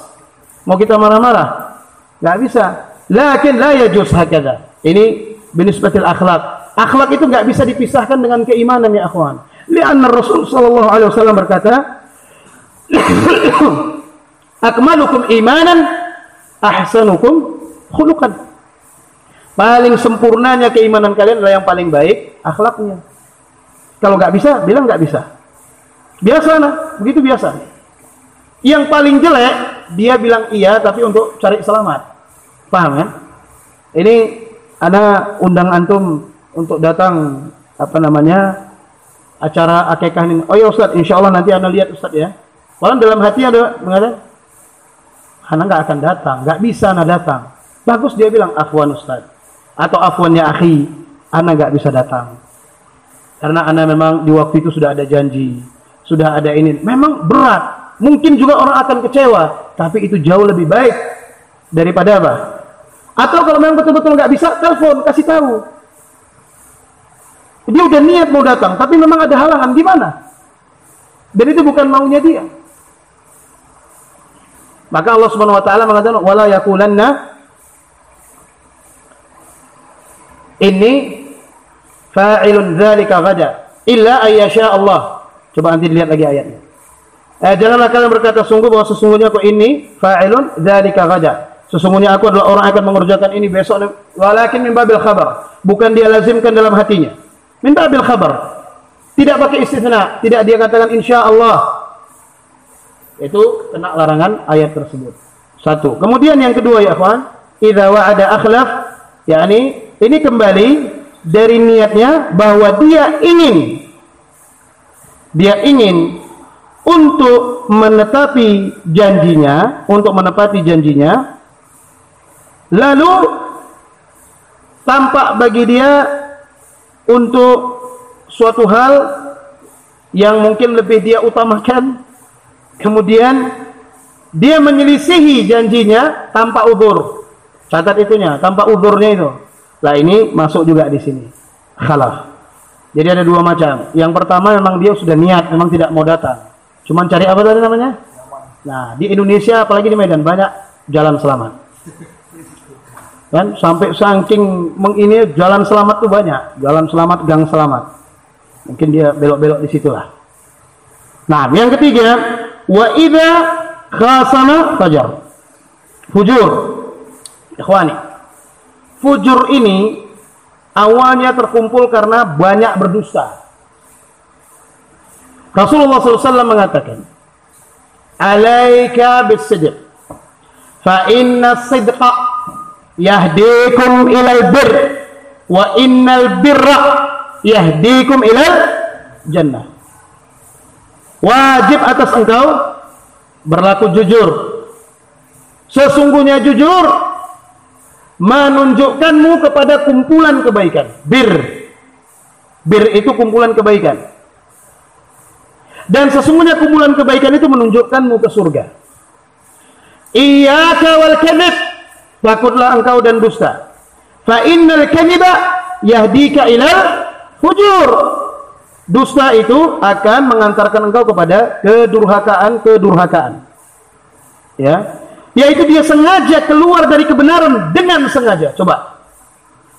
mau kita marah-marah nggak bisa. Lakin la yajuz hakadha. Ini binisbatil akhlak. Akhlak itu nggak bisa dipisahkan dengan keimanan ya akhwan. Lianna Rasul sallallahu alaihi wasallam berkata, akmalukum imanan ahsanukum khuluqan. Paling sempurnanya keimanan kalian adalah yang paling baik akhlaknya. Kalau nggak bisa, bilang nggak bisa. Biasa nah, begitu biasa. Yang paling jelek dia bilang iya tapi untuk cari selamat. Paham kan? Ini ada undang antum untuk datang acara akikah ini. Oh ya Ustaz, insya Allah nanti anda lihat Ustaz ya. Walau dalam hati ada mengatakan, anda nggak akan datang, nggak bisa anda datang. Bagus dia bilang afwan Ustaz, atau afwan ya akhi, anda nggak bisa datang. Karena anda memang di waktu itu sudah ada janji, sudah ada ini. Memang berat, mungkin juga orang akan kecewa, tapi itu jauh lebih baik daripada apa? Atau kalau memang betul-betul nggak bisa, telepon, kasih tahu. Dia udah niat mau datang, tapi memang ada halangan, gimana? Dan itu bukan maunya dia. Maka Allah Subhanahu wa taala mengatakan wala yaqulanna inni fa'ilun dzalika ghada illa ayyasha Allah. Coba nanti lihat lagi ayatnya. Janganlah kalian berkata sungguh bahwa sesungguhnya aku ini fa'ilun dzalika ghada. Sesungguhnya aku adalah orang yang akan mengerjakan ini besok. Walakin min babil khabar. Bukan dia lazimkan dalam hatinya. Min babil khabar. Tidak pakai istitsna, tidak dia katakan insyaallah. Itu kena larangan ayat tersebut. 1. Kemudian yang kedua ya akhwan, idza wa'ada akhlaf, yakni ini kembali dari niatnya bahwa dia ingin untuk menepati janjinya, lalu tampak bagi dia untuk suatu hal yang mungkin lebih dia utamakan, kemudian dia menyelisihi janjinya tanpa udzur. Catat itunya, tanpa udzurnya itu. Lah ini masuk juga di sini. Khalaf. Jadi ada 2 macam. Yang pertama memang dia sudah niat, memang tidak mau datang. Cuman cari apa tadi namanya? Nah, di Indonesia apalagi di Medan banyak jalan selamat. Kan sampai saking ini jalan selamat tuh banyak, jalan selamat, gang selamat. Mungkin dia belok-belok di situlah. Nah, yang ketiga, wa idza khasama fajar. Fujur. Ikhwani. Fujur ini awalnya terkumpul karena banyak berdusta. Rasulullah SAW mengatakan, "Alaika bis-sidq, fa inna as-sidqa yahdikum ilal birr wa innal birra yahdikum ilal jannah." Wajib atas engkau berlaku jujur. Sesungguhnya jujur menunjukkanmu kepada kumpulan kebaikan. Bir itu kumpulan kebaikan. Dan sesungguhnya kumpulan kebaikan itu menunjukkanmu ke surga. Iyyaka wal kadhib, takutlah engkau dan dusta. Fa innal kadhiba yahdika ilal fujur. Dusta itu akan mengantarkan engkau kepada kedurhakaan. Ya. Yaitu dia sengaja keluar dari kebenaran dengan sengaja. Coba.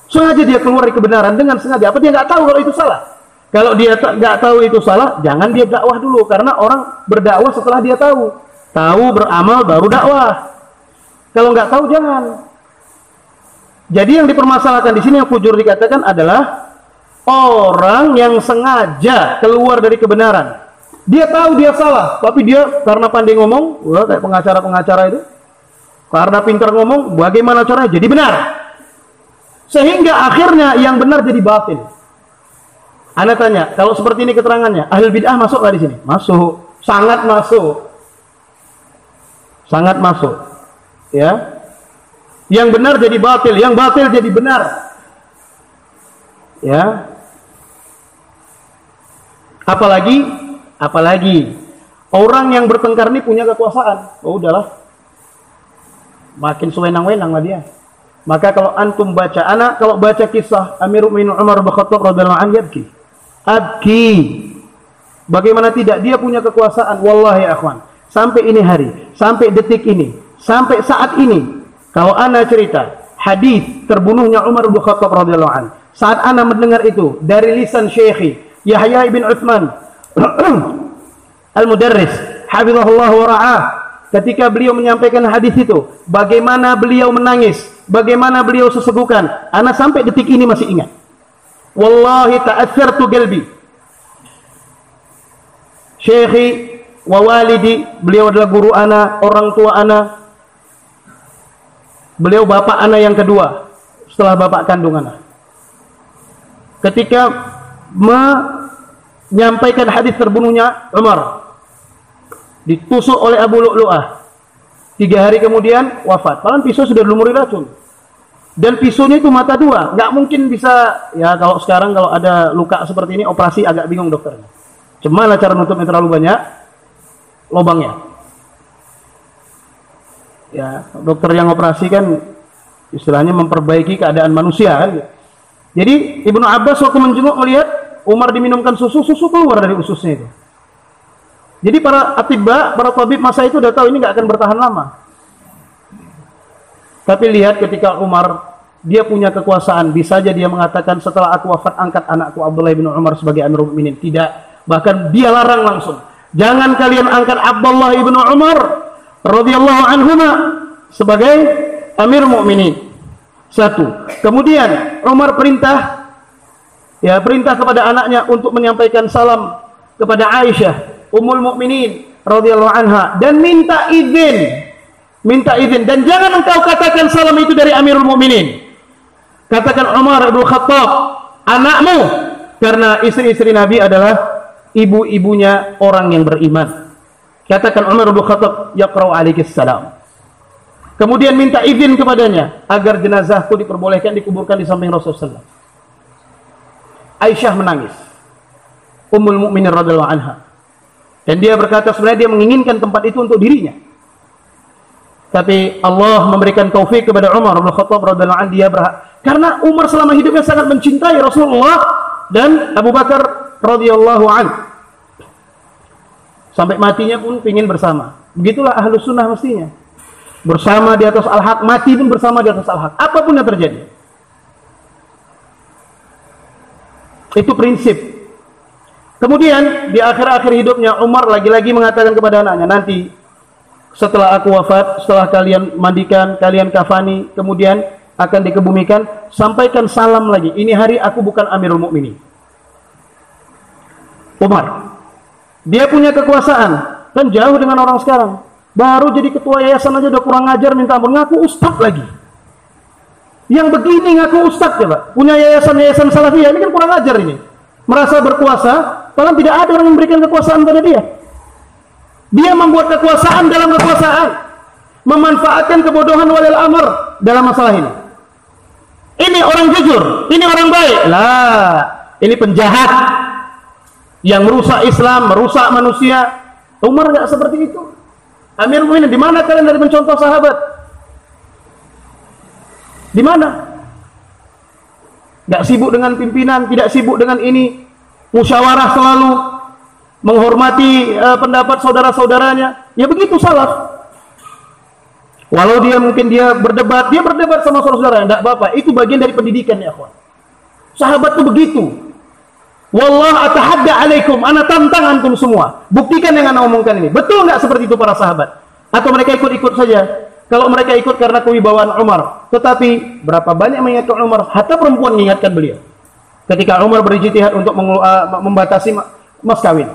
Sengaja dia keluar dari kebenaran dengan sengaja. Apa dia nggak tahu kalau itu salah? Kalau dia nggak tahu itu salah, jangan dia dakwah dulu. Karena orang berdakwah setelah dia tahu. Tahu, beramal, baru dakwah. Kalau nggak tahu, jangan. Jadi yang dipermasalahkan di sini yang fujur dikatakan adalah orang yang sengaja keluar dari kebenaran. Dia tahu dia salah, tapi dia karena pandai ngomong, kayak pengacara-pengacara itu, karena pintar ngomong, bagaimana caranya jadi benar. Sehingga akhirnya yang benar jadi batil. Anda tanya, kalau seperti ini keterangannya, ahli bid'ah masuk nggak di sini? Masuk, sangat masuk, sangat masuk. Ya, yang benar jadi batil, yang batil jadi benar. Ya, apalagi Orang yang bertengkar ini punya kekuasaan. Oh udahlah, makin sewenang-wenang lah dia. Maka kalau antum baca, kalau baca kisah Amirul Mukminin Umar bin Khattab radhiyallahu anhu, abki. Bagaimana tidak, dia punya kekuasaan. Wallahi ya akhwan, sampai ini hari, sampai detik ini, sampai saat ini, kalau ana cerita hadis terbunuhnya Umar bin Khattab radhiyallahu anhu, saat ana mendengar itu dari lisan Syekhi Yahya bin Utsman Al-Mudarris hafizahullah wa ra'ah, ketika beliau menyampaikan hadis itu, bagaimana beliau menangis, bagaimana beliau sesegukan, ana sampai detik ini masih ingat. Wallahi ta'athartu qalbi. Syekhi wa walidi, beliau adalah guru ana, orang tua ana. Beliau bapak ana yang kedua setelah bapak kandung ana. Ketika menyampaikan hadis terbunuhnya Umar, ditusuk oleh Abu Lu'lu'ah, 3 hari kemudian wafat. Padahal pisau sudah dilumuri racun, dan pisaunya itu mata 2, nggak mungkin bisa. Ya kalau sekarang kalau ada luka seperti ini operasi agak bingung dokternya. Gimana cara nutupnya, terlalu banyak lubangnya. Ya dokter yang operasi kan istilahnya memperbaiki keadaan manusia kan. Jadi Ibnu Abbas waktu menjenguk melihat Umar diminumkan susu keluar dari ususnya itu. Jadi para atibba, para tabib masa itu udah tahu ini nggak akan bertahan lama. Tapi lihat ketika Umar, dia punya kekuasaan, bisa saja dia mengatakan setelah aku wafat angkat anakku Abdullah bin Umar sebagai Amirul Mukminin. Tidak, bahkan dia larang langsung. Jangan kalian angkat Abdullah bin Umar radhiyallahu anhuma sebagai Amirul Mukminin. Satu. Kemudian Umar perintah kepada anaknya untuk menyampaikan salam kepada Aisyah Ummul Mukminin radhiyallahu anha, dan minta izin, dan jangan engkau katakan salam itu dari Amirul Mukminin. Katakan Umar bin Khattab anakmu, karena istri-istri Nabi adalah ibu-ibunya orang yang beriman. Katakan Umar bin Khattab yaqra'u alaikis salam. Kemudian minta izin kepadanya agar jenazahku diperbolehkan dikuburkan di samping Rasulullah. Aisyah menangis, Ummul Mukminin radhiyallahu anha. Dan dia berkata sebenarnya dia menginginkan tempat itu untuk dirinya. Tapi Allah memberikan taufik kepada Umar bin Khattab radhiyallahu anhu, karena Umar selama hidupnya sangat mencintai Rasulullah dan Abu Bakar radhiyallahu anhu. Sampai matinya pun ingin bersama. Begitulah Ahlus Sunnah mestinya. Bersama di atas al-haq, mati pun bersama di atas al-haq, apapun yang terjadi. Itu prinsip. Kemudian di akhir-akhir hidupnya Umar lagi-lagi mengatakan kepada anaknya, nanti setelah aku wafat, setelah kalian mandikan, kalian kafani, kemudian akan dikebumikan, sampaikan salam lagi. Ini hari aku bukan Amirul Mukminin. Umar, dia punya kekuasaan, kan jauh dengan orang sekarang. Baru jadi ketua yayasan aja udah kurang ngajar, minta ampun, ngaku ustadz lagi. Yang begini ngaku ustadz ya Pak, punya yayasan salafiyah, ini kan kurang ajar ini. Merasa berkuasa, padahal tidak ada orang yang memberikan kekuasaan pada dia. Dia membuat kekuasaan dalam kekuasaan, memanfaatkan kebodohan walil amr dalam masalah ini. Ini orang jujur, ini orang baik. Lah, ini penjahat yang merusak Islam, merusak manusia. Umar nggak seperti itu. Amirul Mukminin, di mana kalian dari mencontoh sahabat? Di mana? Nggak sibuk dengan pimpinan, tidak sibuk dengan ini, musyawarah selalu, menghormati pendapat saudara-saudaranya. Ya begitu salaf. Walau dia mungkin dia berdebat sama saudara-saudara, enggak apa-apa. Itu bagian dari pendidikan ya akhwan. Sahabat itu begitu. Wallah atahadda alaikum, ana tantang antum semua. Buktikan yang ana omongkan ini. Betul enggak seperti itu para sahabat? Atau mereka ikut-ikut saja? Kalau mereka ikut karena kewibawaan Umar, tetapi berapa banyak mengingatkan Umar, hatta perempuan mengingatkan beliau. Ketika Umar berijtihad untuk membatasi mas kawin.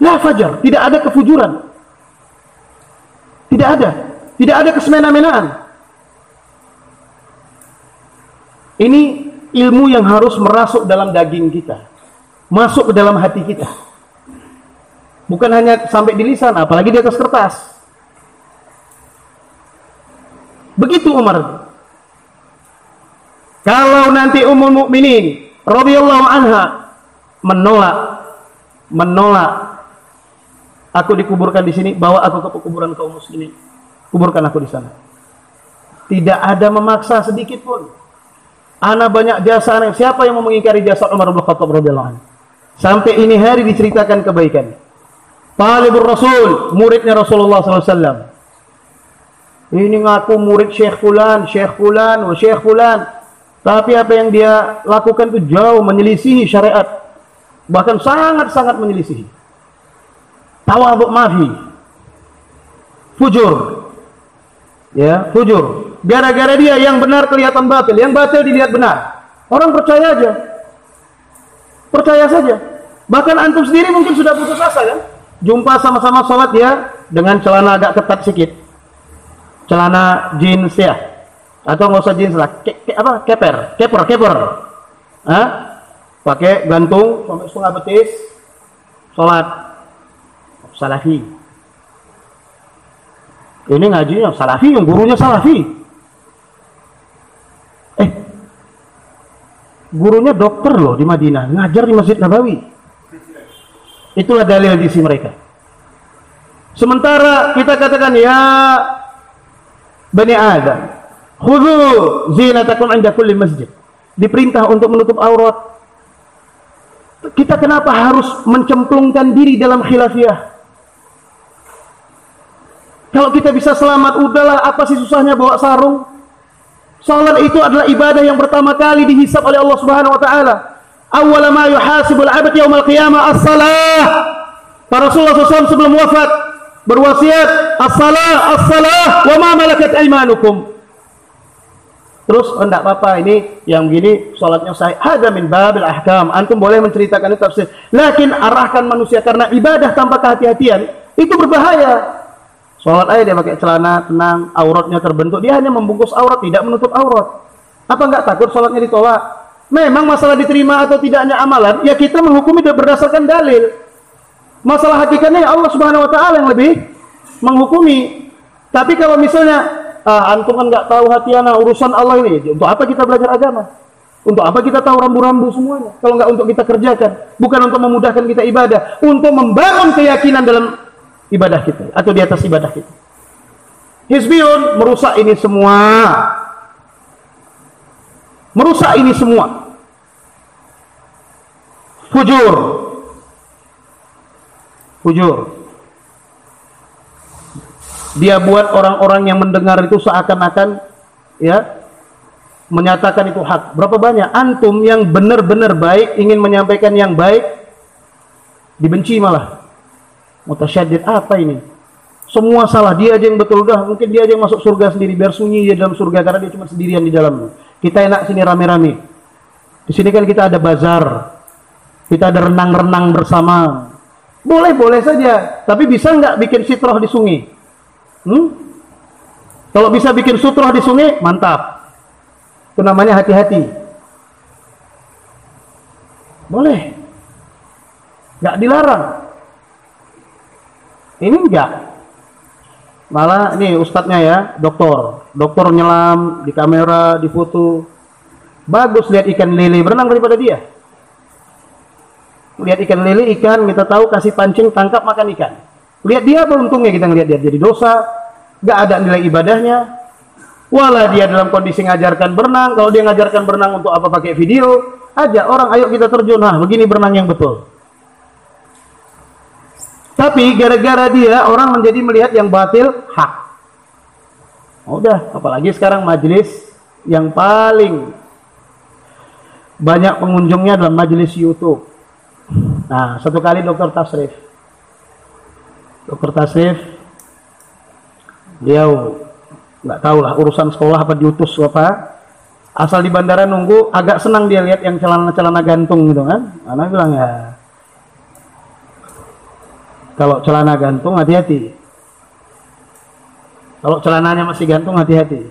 La fajar, tidak ada kefujuran. Tidak ada kesemena-menaan. Ini ilmu yang harus merasuk dalam daging kita, masuk ke dalam hati kita. Bukan hanya sampai di lisan, apalagi di atas kertas. Begitu Umar. Kalau nanti Ummul Mukminin radhiyallahu anha menolak Aku dikuburkan di sini, bawa aku ke kuburan kaum muslimin. Kuburkan aku di sana. Tidak ada memaksa sedikit pun. Ana banyak jasa, siapa yang mau mengingkari jasa Umar bin Khattab radhiyallahu anhu? Sampai ini hari diceritakan kebaikan. Talibur Rasul, muridnya Rasulullah SAW. Ini ngaku murid Syekh Fulan, Syekh Fulan, Syekh Fulan. Tapi apa yang dia lakukan itu jauh menyelisihi syariat. Bahkan sangat-sangat menyelisihi. Tawadhu mafi. Fujur. Ya, fujur. Gara-gara dia yang benar kelihatan batil, yang batil dilihat benar. Orang percaya aja. Percaya saja. Bahkan antum sendiri mungkin sudah putus asa kan? Jumpa sama-sama sholat ya dengan celana agak ketat sedikit. Celana jeans ya. Atau nggak usah jeans lah. Keper. Hah? Pakai gantung sampai setengah betis. Sholat. Salafi. Ini ngajinya salafi, yang gurunya salafi. Gurunya dokter loh di Madinah, ngajar di Masjid Nabawi. Itulah dalil disi mereka. Sementara kita katakan ya Bani Adam, khudhu zinatakum 'inda kulli masjid. Diperintah untuk menutup aurat. Kita kenapa harus mencemplungkan diri dalam khilafiyah? Kalau kita bisa selamat, udahlah, apa sih susahnya bawa sarung? Salat itu adalah ibadah yang pertama kali dihisab oleh Allah Subhanahu wa taala. Awwal ma yuhasibul 'abd yaumil qiyamah as-salah. Para Rasulullah SAW sebelum wafat berwasiat, as-salah wa ma malakat aymanukum. Terus enggak apa-apa, ini yang begini salatnya sahih. Hadza min babil ahkam. Antum boleh menceritakan itu tafsir. Lakin arahkan manusia karena ibadah tanpa kehati-hatian itu berbahaya. Sholat aja dia pakai celana, tenang, auratnya terbentuk. Dia hanya membungkus aurat, tidak menutup aurat. Apa enggak takut sholatnya ditolak? Memang masalah diterima atau tidaknya amalan, ya kita menghukumi berdasarkan dalil. Masalah hakikatnya Allah Subhanahu wa taala yang lebih menghukumi. Tapi kalau misalnya antum kan enggak tahu hati anak, urusan Allah ini, untuk apa kita belajar agama? Untuk apa kita tahu rambu-rambu semuanya? Kalau enggak untuk kita kerjakan, bukan untuk memudahkan kita ibadah, untuk membangun keyakinan dalam ibadah kita atau di atas ibadah kita. Hizbiyun merusak ini semua. Merusak ini semua. Fujur. Dia buat orang-orang yang mendengar itu seakan-akan ya menyatakan itu hak. Berapa banyak antum yang benar-benar baik ingin menyampaikan yang baik dibenci malah. Mutasyaddid apa ini? Semua salah, dia aja yang betul. Udah, mungkin dia aja yang masuk surga sendiri, biar sunyi dia dalam surga karena dia cuma sendirian di dalam. Kita enak sini rame-rame. Di sini kan kita ada bazar, kita ada renang-renang bersama. Boleh-boleh saja, tapi bisa nggak bikin sitroh di sungai? Kalau bisa bikin sutroh di sungai, mantap. Itu namanya hati-hati. Boleh, nggak dilarang. Ini enggak. Malah ini ustadznya ya, dokter nyelam di kamera, di foto. Bagus lihat ikan lele berenang daripada dia. Lihat ikan lele, ikan kita tahu kasih pancing, tangkap, makan ikan. Lihat dia apa untungnya kita ngelihat dia jadi dosa, enggak ada nilai ibadahnya. Walah dia dalam kondisi ngajarkan berenang, kalau dia ngajarkan berenang untuk apa pakai video? Ajak orang, ayo kita terjun, begini berenang yang betul. Tapi gara-gara dia orang menjadi melihat yang batil hak. Udah, apalagi sekarang majelis yang paling banyak pengunjungnya dalam majelis YouTube. Nah, satu kali Dr. Tasrif, dia nggak tahu lah urusan sekolah apa diutus apa. Asal di bandara nunggu, agak senang dia lihat yang celana-celana gantung gitu kan. Anak bilang ya, kalau celana gantung hati-hati. Kalau celananya masih gantung hati-hati.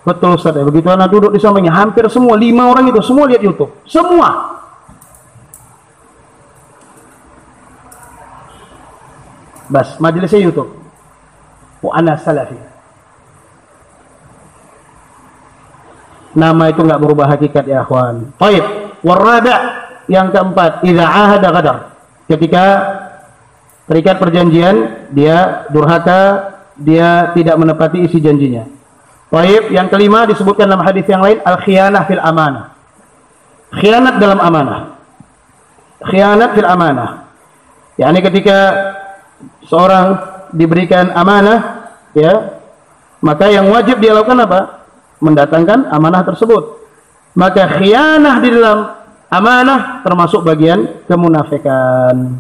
Betul Ustaz ya. Begitu anak duduk di sampingnya, hampir semua 5 orang itu semua lihat YouTube. Semua. Bas, majelisnya YouTube. Wa ana salafi. Nama itu enggak berubah hakikat ya akhwan. Baik, warabi' yang keempat, idza ahada ghadar. Ketika terikat perjanjian, dia durhaka, dia tidak menepati isi janjinya. Baik, yang kelima disebutkan dalam hadis yang lain, al-khiyanah fil amanah. Khianat dalam amanah. Khianat fil amanah. yakni ketika seorang diberikan amanah, ya, maka yang wajib dia lakukan apa? Mendatangkan amanah tersebut. Maka khianah di dalam amanah termasuk bagian kemunafikan.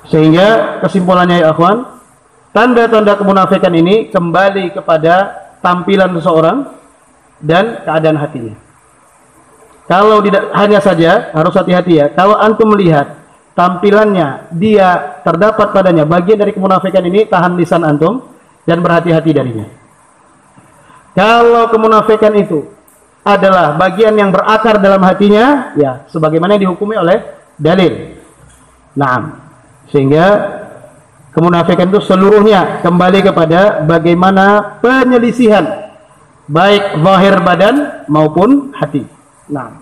Sehingga kesimpulannya ya akhwan, tanda-tanda kemunafikan ini kembali kepada tampilan seseorang dan keadaan hatinya. Kalau tidak, hanya saja harus hati-hati ya. Kalau antum melihat tampilannya dia terdapat padanya bagian dari kemunafikan ini, tahan lisan antum dan berhati-hati darinya. Kalau kemunafikan itu adalah bagian yang berakar dalam hatinya, ya sebagaimana yang dihukumi oleh dalil. Naam. Sehingga kemunafikan itu seluruhnya kembali kepada bagaimana penyelisihan baik zahir badan maupun hati. Nah,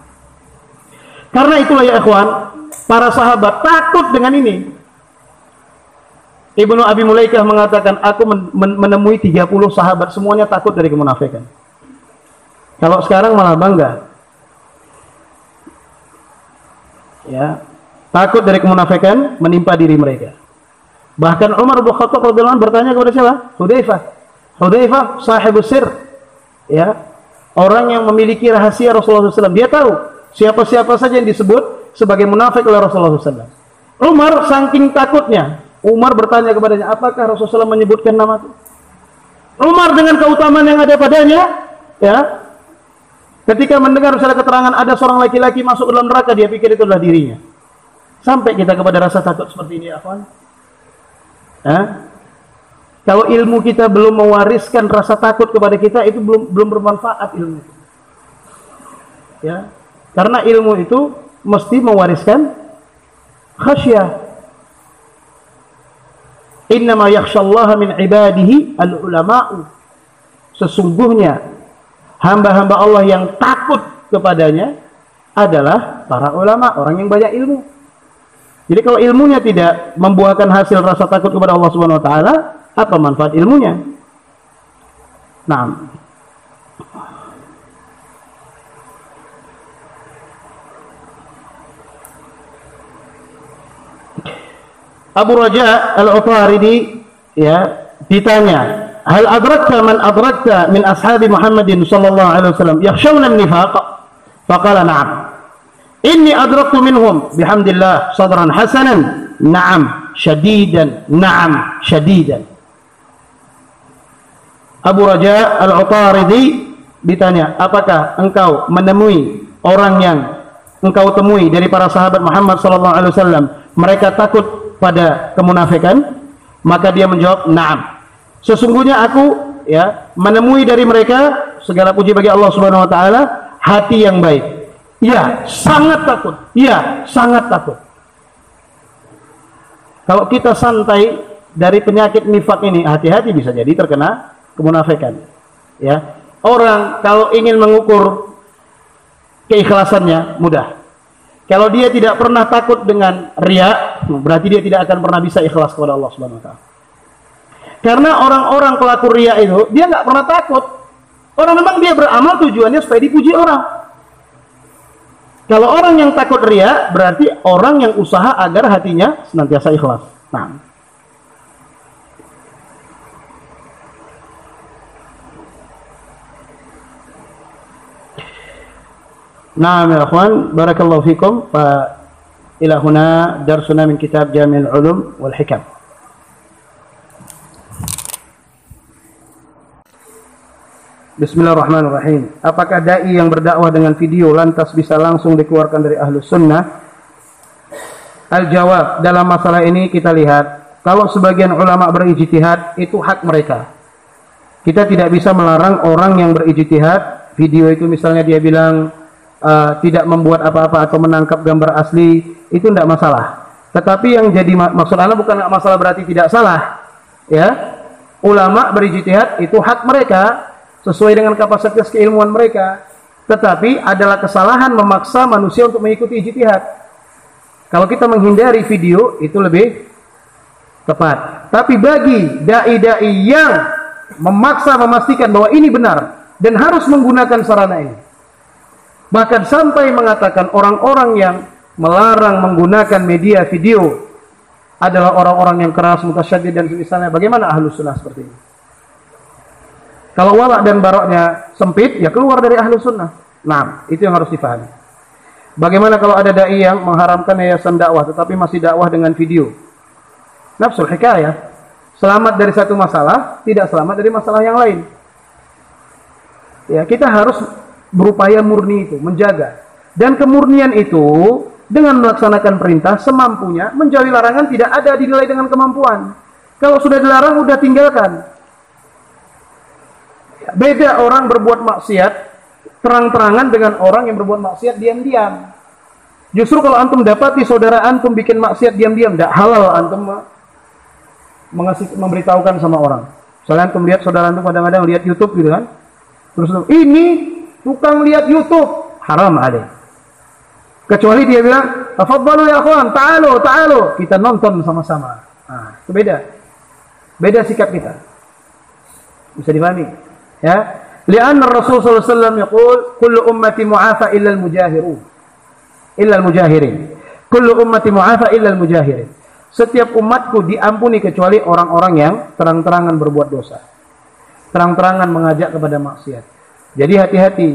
karena itulah ya ikhwan, para sahabat takut dengan ini. Ibnu Abi Mulaikah mengatakan, aku menemui 30 sahabat semuanya takut dari kemunafikan. Kalau sekarang malah bangga. Ya, takut dari kemunafikan menimpa diri mereka. Bahkan Umar bin Khattab radhiyallahu anhu bertanya kepada siapa? Hudzaifah. Hudzaifah sahibus sir. Ya, orang yang memiliki rahasia Rasulullah SAW. Dia tahu siapa-siapa saja yang disebut sebagai munafik oleh Rasulullah SAW. Umar saking takutnya, Umar bertanya kepadanya, apakah Rasulullah SAW menyebutkan namaku? Umar dengan keutamaan yang ada padanya, ya, ketika mendengar misalnya keterangan ada seorang laki-laki masuk dalam neraka, dia pikir itu adalah dirinya. Sampai kita kepada rasa takut seperti ini, akhwan. Kalau ilmu kita belum mewariskan rasa takut kepada kita, itu belum bermanfaat ilmu. Ya, karena ilmu itu mesti mewariskan khasyah. Innama yakhshallaha min ibadihi al-ulama'u. Sesungguhnya hamba-hamba Allah yang takut kepadanya adalah para ulama, orang yang banyak ilmu. Jadi kalau ilmunya tidak membuahkan hasil rasa takut kepada Allah Subhanahu wa taala, apa manfaat ilmunya? Nah, Abu Raja Al-Utaridi ya ditanya, hal adrakta man adrakta min ashabi Muhammadin sallallahu alaihi wasallam yakhshawna an-nifaq? Faqala na'am. Inni adraktu minhum bihamdillah sadran hasanan, na'am syadidan, na'am syadidan. Abu Raja Al-Utaridi ditanya, apakah engkau menemui orang yang engkau temui dari para sahabat Muhammad sallallahu alaihi wasallam mereka takut pada kemunafikan? Maka dia menjawab, na'am. Sesungguhnya aku ya menemui dari mereka, segala puji bagi Allah Subhanahu wa taala, hati yang baik. Ya, sangat takut. Ya, sangat takut. Kalau kita santai dari penyakit nifak ini, hati-hati bisa jadi terkena kemunafikan. Ya. Orang kalau ingin mengukur keikhlasannya mudah. Kalau dia tidak pernah takut dengan riya, berarti dia tidak akan pernah bisa ikhlas kepada Allah Subhanahu wa taala. Karena orang-orang pelaku riya itu, dia nggak pernah takut. Orang memang dia beramal tujuannya supaya dipuji orang. Kalau orang yang takut riya, berarti orang yang usaha agar hatinya senantiasa ikhlas. Nah, ya akhwan, barakallahu fikum. Fa ila huna darsuna min kitab Jami'ul Ulum wal Hikam. Bismillahirrahmanirrahim. Apakah dai yang berdakwah dengan video lantas bisa langsung dikeluarkan dari Ahlus Sunnah? Al-jawab, dalam masalah ini kita lihat, kalau sebagian ulama berijtihad, itu hak mereka. Kita tidak bisa melarang orang yang berijtihad. Video itu misalnya dia bilang tidak membuat apa-apa atau menangkap gambar asli, itu tidak masalah. Tetapi yang jadi maksud Anda bukan masalah berarti tidak salah. Ya, ulama berijtihad itu hak mereka sesuai dengan kapasitas keilmuan mereka. Tetapi adalah kesalahan memaksa manusia untuk mengikuti ijtihad. Kalau kita menghindari video itu lebih tepat. Tapi bagi dai-dai yang memaksa memastikan bahwa ini benar dan harus menggunakan sarana ini, bahkan sampai mengatakan orang-orang yang melarang menggunakan media video adalah orang-orang yang keras, mutasyaddid dan semisalnya, bagaimana Ahlus Sunnah seperti ini? Kalau walak dan baroknya sempit, ya keluar dari Ahlus Sunnah. Nah, itu yang harus dipahami. Bagaimana kalau ada dai yang mengharamkan yayasan dakwah tetapi masih dakwah dengan video? Nafsul hikayah. Selamat dari satu masalah, tidak selamat dari masalah yang lain. Ya, kita harus berupaya murni itu, menjaga. Dan kemurnian itu dengan melaksanakan perintah semampunya, menjauhi larangan tidak ada dinilai dengan kemampuan. Kalau sudah dilarang, udah tinggalkan. Beda orang berbuat maksiat terang-terangan dengan orang yang berbuat maksiat diam-diam. Justru kalau antum dapati saudara antum bikin maksiat diam-diam, tidak halal antum memberitahukan sama orang. Misalnya antum lihat saudara antum kadang-kadang lihat YouTube gitu kan, terus ini tukang lihat YouTube, haram ada. Kecuali dia bilang, tafadhalu ya akhwan, ta'alu, kita nonton sama-sama. Nah, itu beda. Beda sikap kita. Bisa dipahami? Ya. Li'anna Rasul sallallahu alaihi wasallam yaqul, kullu ummati mu'afa illa al-mujahirun. Illa al-mujahirin. Kullu ummati mu'afa illa al-mujahirin. Setiap umatku diampuni kecuali orang-orang yang terang-terangan berbuat dosa. Terang-terangan mengajak kepada maksiat. Jadi hati-hati.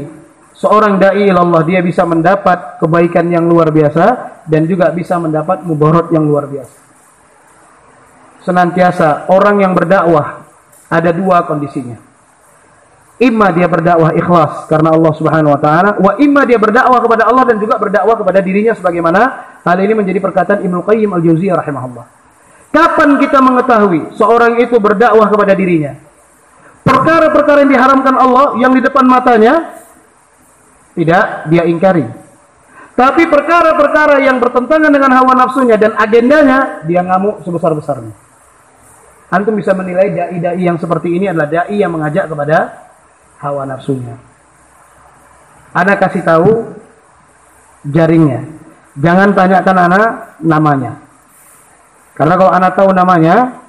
Seorang dai ilallah dia bisa mendapat kebaikan yang luar biasa dan juga bisa mendapat mudarat yang luar biasa. Senantiasa orang yang berdakwah ada dua kondisinya. Imma dia berdakwah ikhlas karena Allah Subhanahu wa taala, wa imma dia berdakwah kepada Allah dan juga berdakwah kepada dirinya sebagaimana hal ini menjadi perkataan Ibnu Qayyim Al-Jauziyah rahimahullah. Kapan kita mengetahui seorang itu berdakwah kepada dirinya? Perkara-perkara yang diharamkan Allah yang di depan matanya tidak dia ingkari. Tapi perkara-perkara yang bertentangan dengan hawa nafsunya dan agendanya, dia ngamuk sebesar-besarnya. Antum bisa menilai dai-dai yang seperti ini adalah dai yang mengajak kepada hawa nafsunya. Ana kasih tahu jaringnya. Jangan tanyakan ana namanya. Karena kalau ana tahu namanya,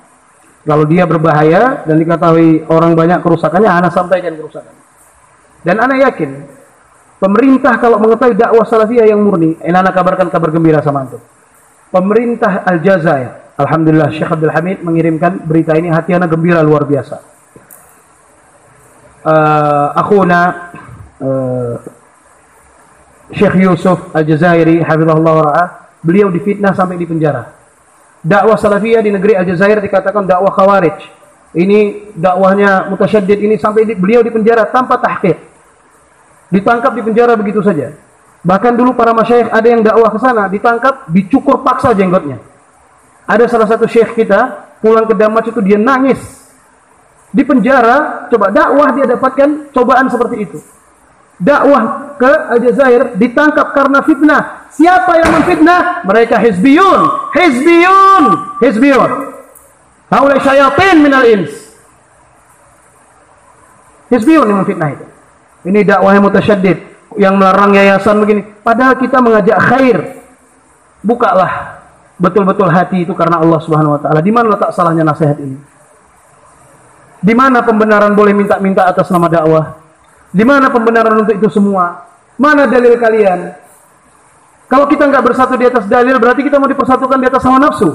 kalau dia berbahaya dan diketahui orang banyak kerusakannya, ana sampaikan kerusakan. Dan ana yakin pemerintah kalau mengetahui dakwah salafiyah yang murni, ana kabarkan kabar gembira sama antum. Pemerintah Aljazair, alhamdulillah Syekh Abdul Hamid mengirimkan berita ini, hati ana gembira luar biasa. Akhuna Syekh Yusuf Al-Jazairi hafizahullah wa ra'ah, beliau difitnah sampai di penjara. Dakwah salafiyah di negeri Aljazair dikatakan dakwah khawarij. Ini dakwahnya mutasyaddid ini sampai beliau di penjara tanpa tahqiq. Ditangkap di penjara begitu saja. Bahkan dulu para masyayikh ada yang dakwah ke sana, ditangkap, dicukur paksa jenggotnya. Ada salah satu syekh kita pulang ke Damaj itu dia nangis. Di penjara, coba dakwah dia dapatkan cobaan seperti itu. Dakwah ke Aljazair ditangkap karena fitnah. Siapa yang memfitnah? Mereka hizbiyun. Haula syayatin minal ins. Hizbiyun yang memfitnah itu. Ini dakwah yang mutasyaddid, yang melarang yayasan begini. Padahal kita mengajak khair. Bukalah betul-betul hati itu karena Allah Subhanahu wa taala. Di mana letak salahnya nasihat ini? Di mana pembenaran boleh minta-minta atas nama dakwah? Di mana pembenaran untuk itu semua? Mana dalil kalian? Kalau kita nggak bersatu di atas dalil, berarti kita mau dipersatukan di atas hawa nafsu.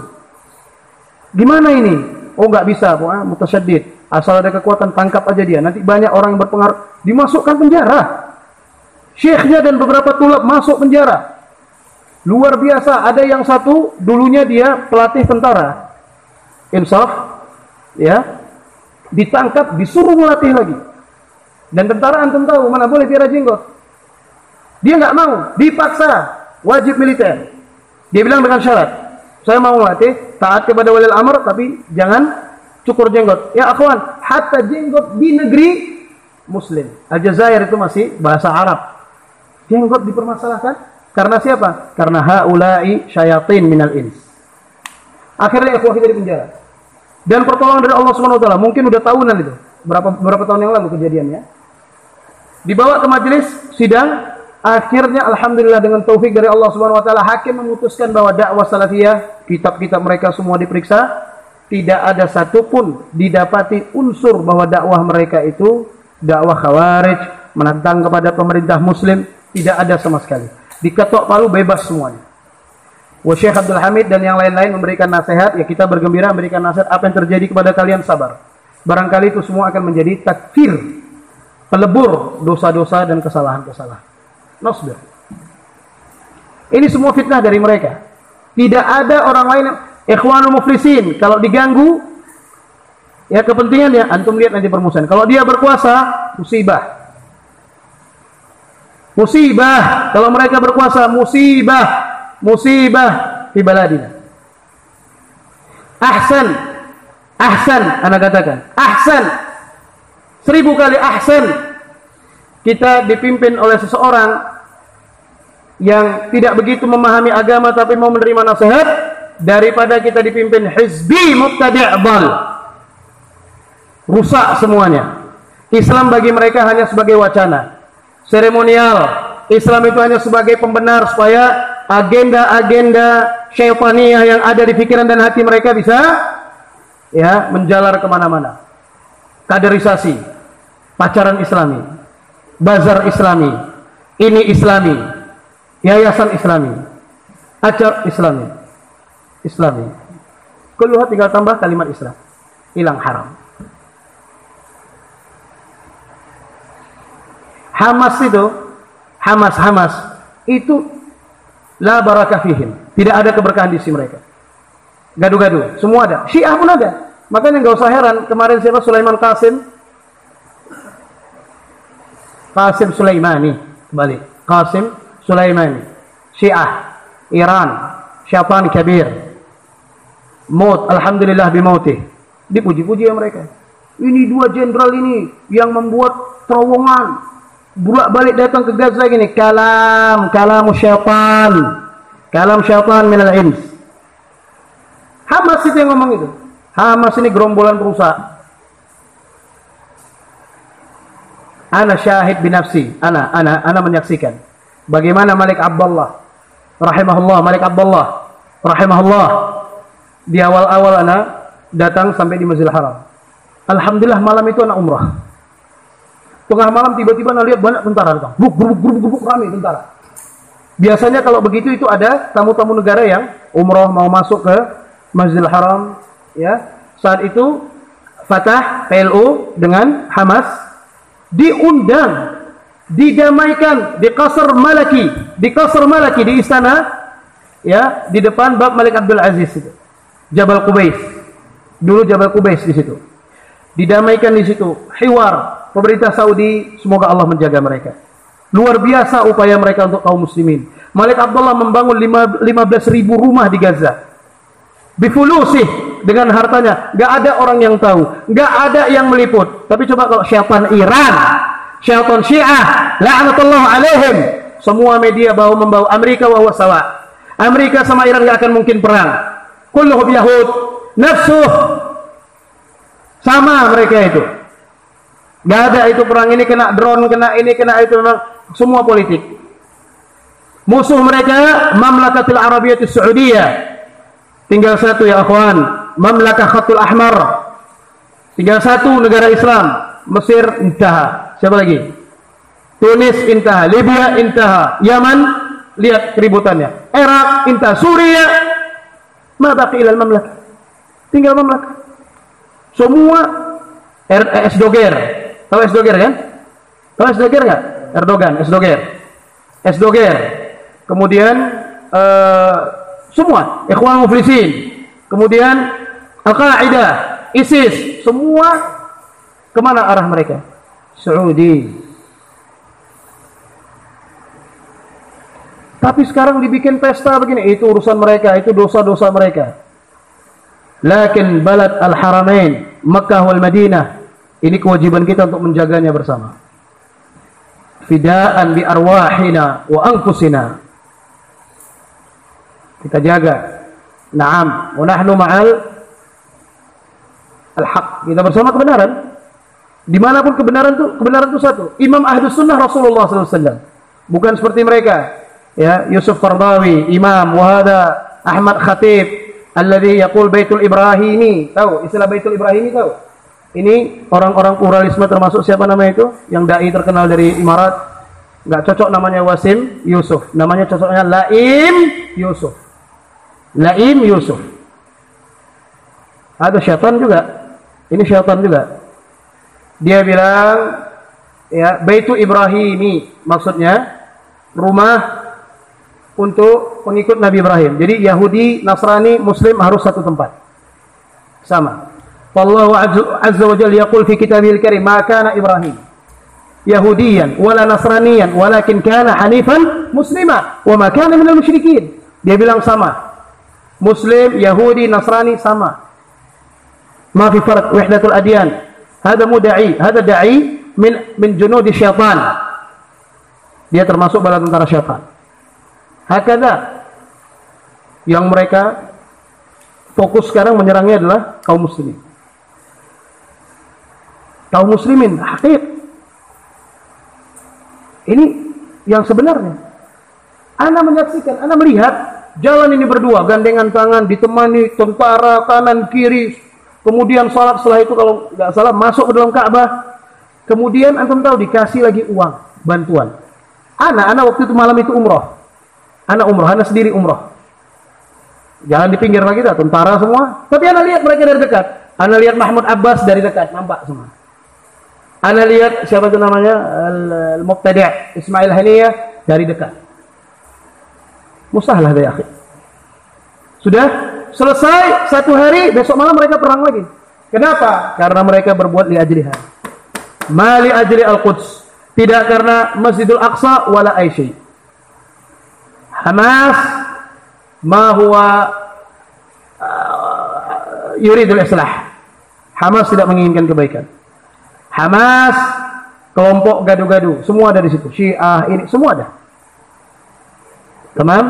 Gimana ini? Oh nggak bisa, mutasyaddid. Asal ada kekuatan tangkap aja dia. Nanti banyak orang yang berpengaruh dimasukkan penjara. Syekhnya dan beberapa tulab masuk penjara. Luar biasa. Ada yang satu dulunya dia pelatih tentara. Insaf, ya. Ditangkap, disuruh melatih lagi. Dan tentara antum tahu mana boleh tiara jenggot. Dia nggak mau, dipaksa, wajib militer. Dia bilang dengan syarat, saya mau melatih, taat kepada walil amr, tapi jangan cukur jenggot. Ya akhwan, hatta jenggot di negeri Muslim. Aljazair itu masih bahasa Arab. Jenggot dipermasalahkan karena siapa? Karena haula'i syayatin minal ins. Akhirnya ikhwah kita di penjara. Dan pertolongan dari Allah Subhanahu wa taala, mungkin udah tahunan itu. Berapa tahun yang lalu kejadiannya. Dibawa ke majelis sidang, Akhirnya alhamdulillah dengan taufik dari Allah Subhanahu wa taala, hakim memutuskan bahwa dakwah salafiyah, kitab-kitab mereka semua diperiksa, tidak ada satupun didapati unsur bahwa dakwah mereka itu dakwah khawarij, menentang kepada pemerintah muslim, tidak ada sama sekali. Diketok palu bebas semuanya. Wa Syekh Abdul Hamid dan yang lain-lain memberikan nasihat, ya kita bergembira memberikan nasihat, apa yang terjadi kepada kalian sabar. Barangkali itu semua akan menjadi takfir, pelebur dosa-dosa dan kesalahan-kesalahan. Nasbir. Ini semua fitnah dari mereka. Tidak ada orang lain yang ikhwanul muflisin. Kalau diganggu, ya kepentingannya, antum lihat nanti permusuhan. Kalau dia berkuasa, musibah. Musibah. Kalau mereka berkuasa, musibah. Musibah di baladina. Ahsan. Ahsan, anak katakan. Ahsan. 1000 kali ahsan. Kita dipimpin oleh seseorang yang tidak begitu memahami agama tapi mau menerima nasihat, daripada kita dipimpin hizbi mubtadi' dhal. Rusak semuanya. Islam bagi mereka hanya sebagai wacana, seremonial. Islam itu hanya sebagai pembenar supaya agenda-agenda syaitaniyah yang ada di pikiran dan hati mereka bisa ya menjalar kemana-mana. Kaderisasi, pacaran Islami, bazar Islami, ini Islami, yayasan Islami, acar Islami, Islami. Kulluha tinggal tambah kalimat Islam, hilang haram. Hamas itu la barakah fihim, tidak ada keberkahan di sisi mereka. Gaduh-gaduh, semua ada. Syiah pun ada. Makanya nggak usah heran kemarin siapa Sulaiman Qasim Sulaimani, kembali Qasim Sulaimani, Syiah, Iran, syaitan kabir, maut, alhamdulillah bimautih, dipuji-puji ya mereka. Ini dua jenderal ini yang membuat terowongan bolak-balik datang ke Gaza gini, kalam syaitan minal ins. Hamas itu yang ngomong itu. Hamas ini gerombolan perusahaan. Ana syahid binafsi, ana menyaksikan bagaimana Malik Abdullah rahimahullah di awal-awal ana datang sampai di Masjidil Haram. Alhamdulillah malam itu ana umrah. Tengah malam tiba-tiba ana lihat banyak tentara datang. Gruk ramai tentara. Biasanya kalau begitu itu ada tamu-tamu negara yang umrah mau masuk ke Masjidil Haram, ya. Saat itu Fatah PLO dengan Hamas diundang, didamaikan di Qasr Malaki di istana, ya, di depan bab Malik Abdul Aziz itu. Jabal Qubais. Dulu Jabal Qubais di situ. Didamaikan di situ. Hiwar pemerintah Saudi, semoga Allah menjaga mereka. Luar biasa upaya mereka untuk kaum muslimin. Malik Abdullah membangun 15.000 rumah di Gaza. Bifulusih, dengan hartanya. Gak ada orang yang tahu, gak ada yang meliput. Tapi coba kalau syaitan Iran, syaitan Syiah, la'natullah alaihim, semua media membawa Amerika wa sawa. Amerika sama Iran gak akan mungkin perang. Kulluhum yahud nafsuh, sama mereka itu. Gak ada itu perang, ini kena drone, kena ini, kena itu, memang semua politik. Musuh mereka Mamlakatul Arabiyatus Saudiyah. Tinggal satu ya akhwan, Mamlakah Khatul Ahmar. Tinggal satu negara Islam. Mesir intaha. Siapa lagi? Tunis intaha, Libya intaha, Yaman lihat keributannya, Irak intaha, Suria ma baqi ilal mamlakah. Tinggal mamlakah. Semua Esdoger. Tahu Esdoger kan? Tahu Esdoger enggak? Erdogan, Esdoger. Kemudian semua Ikhwan Muflisin, kemudian Al-Qaeda, ISIS, semua kemana arah mereka? Saudi. Tapi sekarang dibikin pesta begini, itu urusan mereka, itu dosa-dosa mereka. Lakin balad al-haramain, Makkah wal Madinah, ini kewajiban kita untuk menjaganya bersama. Fidaan bi arwahina wa anfusina. Kita jaga. Naam, wa nahnu ma'al al-haq. Kita bersama kebenaran. Dimanapun kebenaran itu satu. Imam Ahlus Sunnah Rasulullah SAW. Bukan seperti mereka. Ya, Yusuf Qaradawi, imam, wa hada Ahmad Khatib alladhi yaqul Baitul Ibrahimi. Tahu istilah Baitul Ibrahimi tahu? Ini orang-orang pluralisme termasuk siapa namanya itu? Yang dai terkenal dari Imarat. Enggak cocok namanya Wasim Yusuf. Namanya cocoknya Laim Yusuf. Laim Yusuf. Ada syaitan juga. Ini syaitan juga. Dia bilang ya, Baitul Ibrahimi maksudnya rumah untuk pengikut Nabi Ibrahim. Jadi Yahudi, Nasrani, Muslim harus satu tempat. Sama. Wallahu azza wa jalla yaqul fi kitabil karim, "Ma kana Ibrahim Yahudiyan wala Nasraniyan, walakin kana hanifan muslima, wa ma kana minal musyrikin." Dia bilang sama. Muslim, Yahudi, Nasrani sama. Ma fi farq, wahdatul adyan. Hada mudai, hada da'i min junudi syaitan. Dia termasuk bala tentara syaitan. Hakada yang mereka fokus sekarang menyerangnya adalah kaum muslimin. Kaum muslimin hakik. Ini yang sebenarnya. Ana menyaksikan, ana melihat jalan ini berdua, gandengan tangan, ditemani tentara kanan kiri. Kemudian salat, setelah itu kalau nggak salah masuk ke dalam Ka'bah. Kemudian antum tahu dikasih lagi uang bantuan. Ana waktu itu malam itu umroh. Ana sendiri umroh. Jangan di pinggir lagi dah, tentara semua. Tapi ana lihat mereka dari dekat. Ana lihat Mahmud Abbas dari dekat, nampak semua. Ana lihat siapa itu namanya Al-Muqtadi' Ismail Haniyah dari dekat. Mustahil ya akhi. Sudah selesai satu hari, besok malam mereka perang lagi. Kenapa? Karena mereka berbuat li ajliha. Ma li ajli al-Quds. Tidak karena Masjidul Aqsa wala Aisyah. Hamas ma huwa yuridul islah. Hamas tidak menginginkan kebaikan. Hamas kelompok gaduh-gaduh, semua ada di situ. Syiah ini semua ada. Tamam?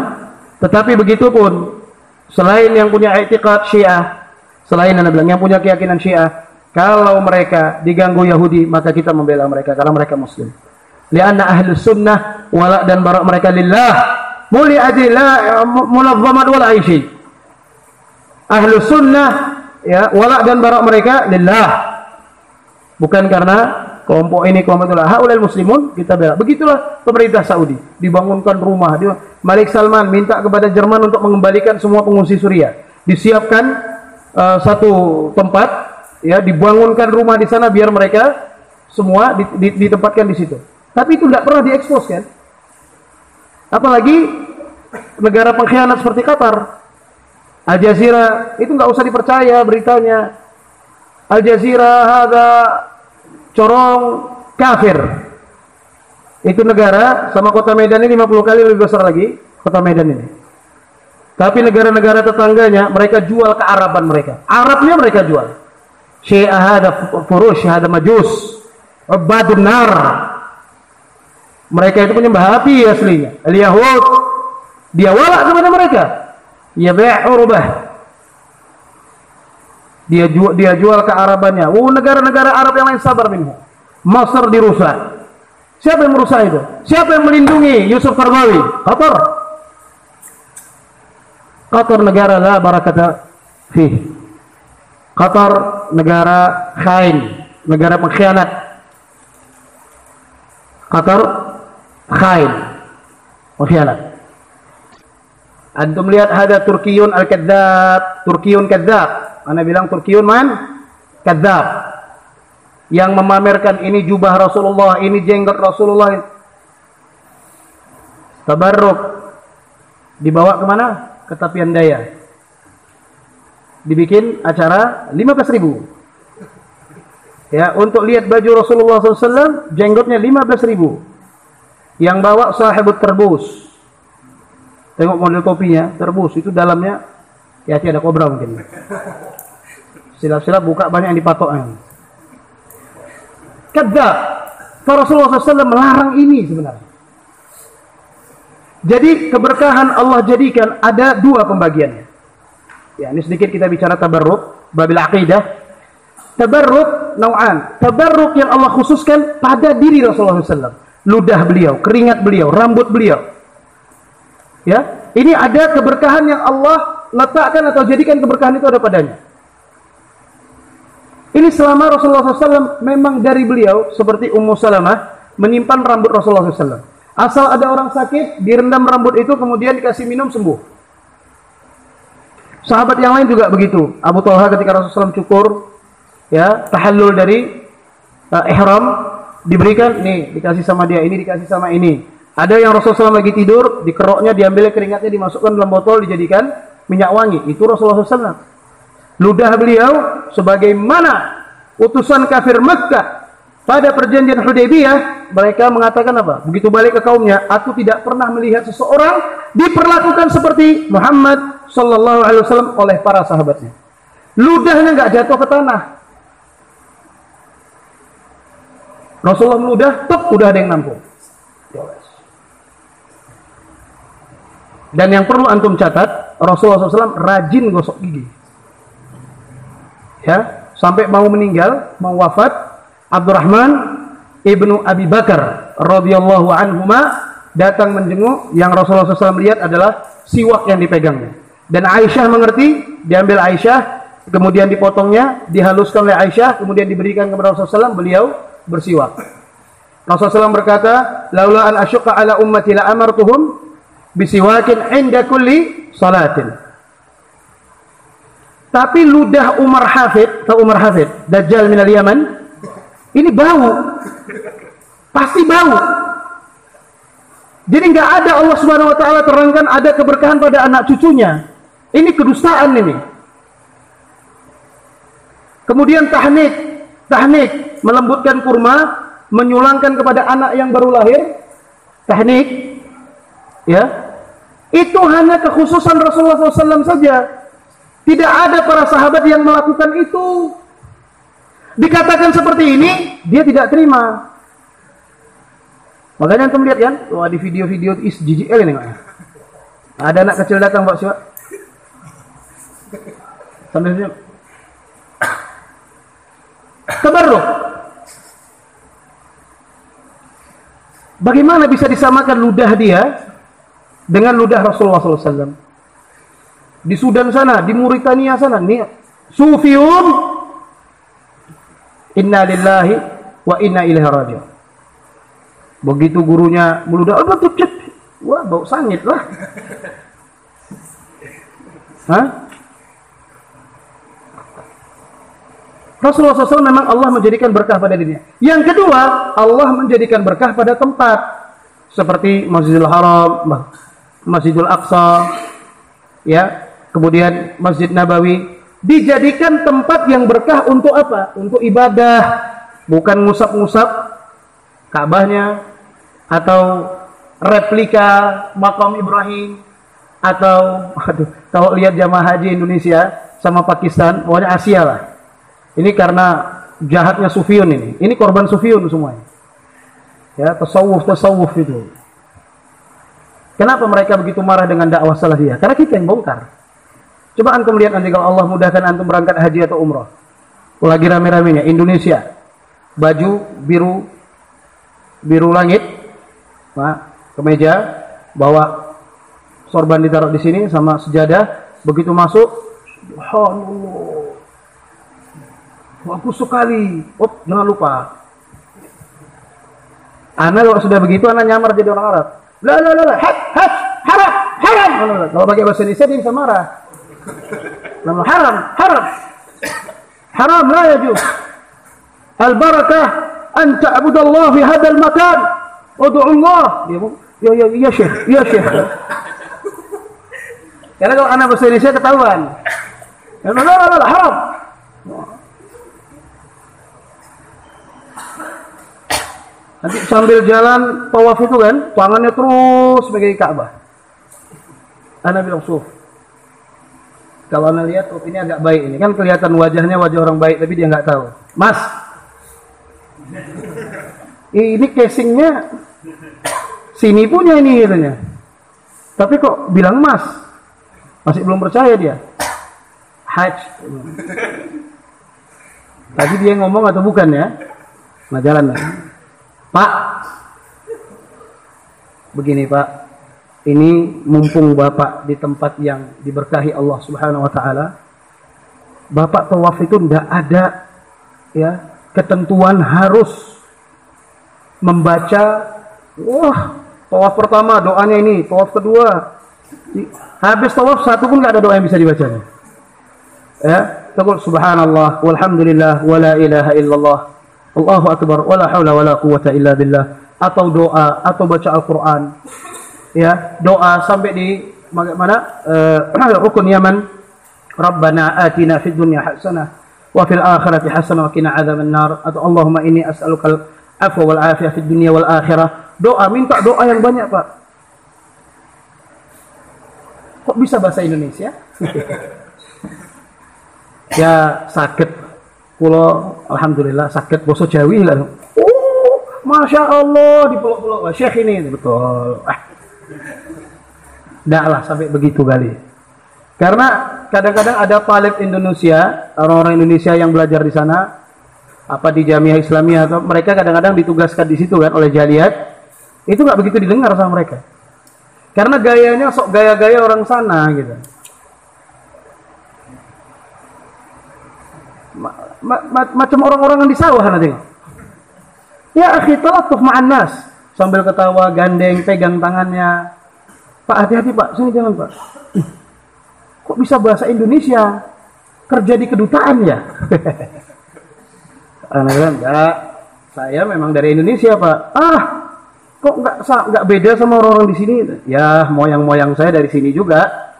Tetapi begitu pun selain yang punya i'tiqad Syiah, selain anda bilang yang punya keyakinan Syiah, kalau mereka diganggu Yahudi, maka kita membela mereka karena mereka muslim. Lianna ahlus sunnah wala dan barak mereka lillah. Muli adillah munazzamat wala aishi. Ahlus sunnah ya, wala dan barak mereka lillah. Bukan karena kelompok ini, kelompok itu. Haulal muslimun kita bela. Begitulah pemerintah Saudi. Dibangunkan rumah. Malik Salman minta kepada Jerman untuk mengembalikan semua pengungsi Suriah. Disiapkan satu tempat, ya, dibangunkan rumah di sana biar mereka semua ditempatkan di situ. Tapi itu tidak pernah diekspos kan? Apalagi negara pengkhianat seperti Qatar. Al Jazeera itu nggak usah dipercaya beritanya. Al Jazeera ada corong kafir. Itu negara sama kota Medan ini 50 kali lebih besar lagi kota Medan ini. Tapi negara-negara tetangganya mereka jual kearaban mereka. Arabnya mereka jual. Syiah ada furush, ada majus, ubadun nar. Mereka itu penyembah api aslinya. Al-Yahud dia wala kepada mereka. Ya bai' urubah. Dia jual kearabannya. Negara-negara Arab yang lain sabar minhu. Masar dirusak. Siapa yang merusak itu? Siapa yang melindungi Yusuf Qaradawi? Qatar. Qatar negara la barakata fih. Qatar negara khain, negara pengkhianat. Qatar khain, pengkhianat. Antum lihat ada Turkiyun al-kadzdzab, Turkiyun kadzdzab. Ana bilang Turkiyun man kadzdzab. Yang memamerkan ini jubah Rasulullah, ini jenggot Rasulullah. Tabarruk. Dibawa kemana? Ke Tapian Daya. Dibikin acara 15.000. Ya, untuk lihat baju Rasulullah SAW, jenggotnya 15.000. Yang bawa sahibut terbus. Tengok model kopinya, terbus itu dalamnya ya ada kobra mungkin. Silap-silap buka banyak yang dipatoknya. Kadzdzab. Rasulullah SAW melarang ini sebenarnya. Jadi keberkahan Allah jadikan ada dua pembagiannya. Ya, ini sedikit kita bicara tabarruk, babil aqidah. Tabarruk nau'an. Tabarruk yang Allah khususkan pada diri Rasulullah SAW. ludah beliau, keringat beliau, rambut beliau. Ya, ini ada keberkahan yang Allah letakkan atau jadikan keberkahan itu ada padanya. Ini selama Rasulullah SAW memang dari beliau seperti Ummu Salamah menyimpan rambut Rasulullah SAW. Asal ada orang sakit, direndam rambut itu kemudian dikasih minum sembuh. Sahabat yang lain juga begitu. Abu Talha ketika Rasulullah SAW cukur, ya tahallul dari ihram, diberikan nih, dikasih sama dia, ini dikasih sama ini. Ada yang Rasulullah SAW lagi tidur, dikeroknya, diambil keringatnya, dimasukkan dalam botol, dijadikan minyak wangi. Itu Rasulullah SAW. Ludah beliau sebagaimana utusan kafir Makkah pada perjanjian Hudaybiyah, mereka mengatakan apa? Begitu balik ke kaumnya, aku tidak pernah melihat seseorang diperlakukan seperti Muhammad sallallahu alaihi wasallam oleh para sahabatnya. Ludahnya enggak jatuh ke tanah. Rasulullah meludah, udah ada yang nampung. Dan yang perlu antum catat, Rasulullah SAW rajin gosok gigi. Ya, sampai mau meninggal, mau wafat, Abdurrahman ibnu Abi Bakar radhiyallahu anhuma datang menjenguk. Yang Rasulullah SAW lihat adalah siwak yang dipegangnya. Dan Aisyah mengerti, diambil Aisyah, kemudian dipotongnya, dihaluskan oleh Aisyah, kemudian diberikan kepada Rasulullah SAW, beliau bersiwak. Rasulullah SAW berkata, "Laula an asyqa ala ummati la amartuhum bisiwakin inda kulli salatin." Tapi ludah Umar Hafid, atau Umar Hafid, Dajjal minal Yaman, ini bau. Pasti bau. Jadi enggak ada Allah Subhanahu wa taala terangkan ada keberkahan pada anak cucunya. Ini kedustaan ini. Kemudian tahnik, melembutkan kurma, menyulangkan kepada anak yang baru lahir. Tahnik, ya. Itu hanya kekhususan Rasulullah SAW saja. Tidak ada para sahabat yang melakukan itu. Dikatakan seperti ini, dia tidak terima. Makanya antum lihat kan, wah di video-video JJL ini, ada anak kecil datang Pak Siwa. Sambil senyum. Tabarruk. Bagaimana bisa disamakan ludah dia dengan ludah Rasulullah SAW? Di Sudan sana, di Mauritania sana, nih Sufiyun, inna lillahi wa inna ilaihi raji'un. Begitu gurunya meludah, wah bau sangit lah. Hah? Rasulullah SAW memang Allah menjadikan berkah pada dirinya. Yang kedua, Allah menjadikan berkah pada tempat seperti Masjidil Haram, Masjidil Aqsa, ya, kemudian Masjid Nabawi, dijadikan tempat yang berkah untuk apa? Untuk ibadah, bukan ngusap-ngusap Ka'bahnya atau replika makam Ibrahim atau kalau lihat jamaah haji Indonesia sama Pakistan, pokoknya Asia lah. Ini karena jahatnya Sufiyun ini. Ini korban Sufiyun semuanya. Ya, tasawuf itu. Kenapa mereka begitu marah dengan dakwah salafiyah? Karena kita yang bongkar. Coba antum lihat nanti kalau Allah mudahkan antum berangkat haji atau umrah. Lagi rame-ramenya Indonesia. Baju biru langit. Nah, kemeja, bawa sorban ditaruh di sini sama sejadah. Begitu masuk, subhanallah. Bagus sekali. Jangan lupa. Ana kalau sudah begitu, ana nyamar jadi orang Arab. La, haram. Kalau pakai bahasa Indonesia dia bisa marah. Haram la yajuz. Al barakah an ta'budallah fi hadzal makan. Ud'u Allah. Ya Syekh. Karena kalau ana bahasa Indonesia ketahuan. La, haram. Nanti sambil jalan tawaf itu kan, tangannya terus megang Ka'bah. Ana bilang, kalau Ana lihat, ini agak baik ini. Kan kelihatan wajahnya wajah orang baik, tapi dia nggak tahu. Mas, ini casingnya sini punya ini katanya. Tapi kok bilang mas? Masih belum percaya dia. Hajj. Tadi dia ngomong atau bukan ya? Nah jalan lah. Pak, begini Pak, ini mumpung Bapak di tempat yang diberkahi Allah Subhanahu wa taala, Bapak tawaf itu tidak ada ya ketentuan harus membaca, wah tawaf pertama doanya ini, tawaf kedua habis tawaf satu pun nggak ada doa yang bisa dibacanya. Ya, taqul subhanallah walhamdulillah wala ilaha illallah Allahu akbar wala haula wala quwwata illa billah, atau doa atau baca Al-Qur'an. Ya, doa sampai di mana rukun Yaman, Rabbana atina fid dunya hasanah wa fil akhirati hasanah wa qina adzaban nar, atau Allahumma inni as'alukal afwa wal afiyah fid dunya wal akhirah. Doa, minta doa yang banyak Pak. Kok bisa bahasa Indonesia? Ya sakit, kulo alhamdulillah sakit basa Jawi lah. Oh, masya Allah di peluk-peluk Syekh ini betul. Nggak lah sampai begitu kali. Karena kadang-kadang ada talib Indonesia, orang-orang Indonesia yang belajar di sana, apa di Jamiah Islamiyah, atau mereka kadang-kadang ditugaskan di situ kan oleh Jaliyat, itu nggak begitu didengar sama mereka. Karena gayanya sok gaya-gaya orang sana gitu. Macam orang-orang yang di sawah nanti. Ya akhi, talatuf ma'an nas, sambil ketawa, gandeng, pegang tangannya. Pak hati-hati Pak, sini jangan Pak. Kok bisa bahasa Indonesia? Kerja di kedutaan ya? Enggak, saya memang dari Indonesia Pak. Kok nggak beda sama orang-orang di sini? Ya moyang-moyang saya dari sini juga.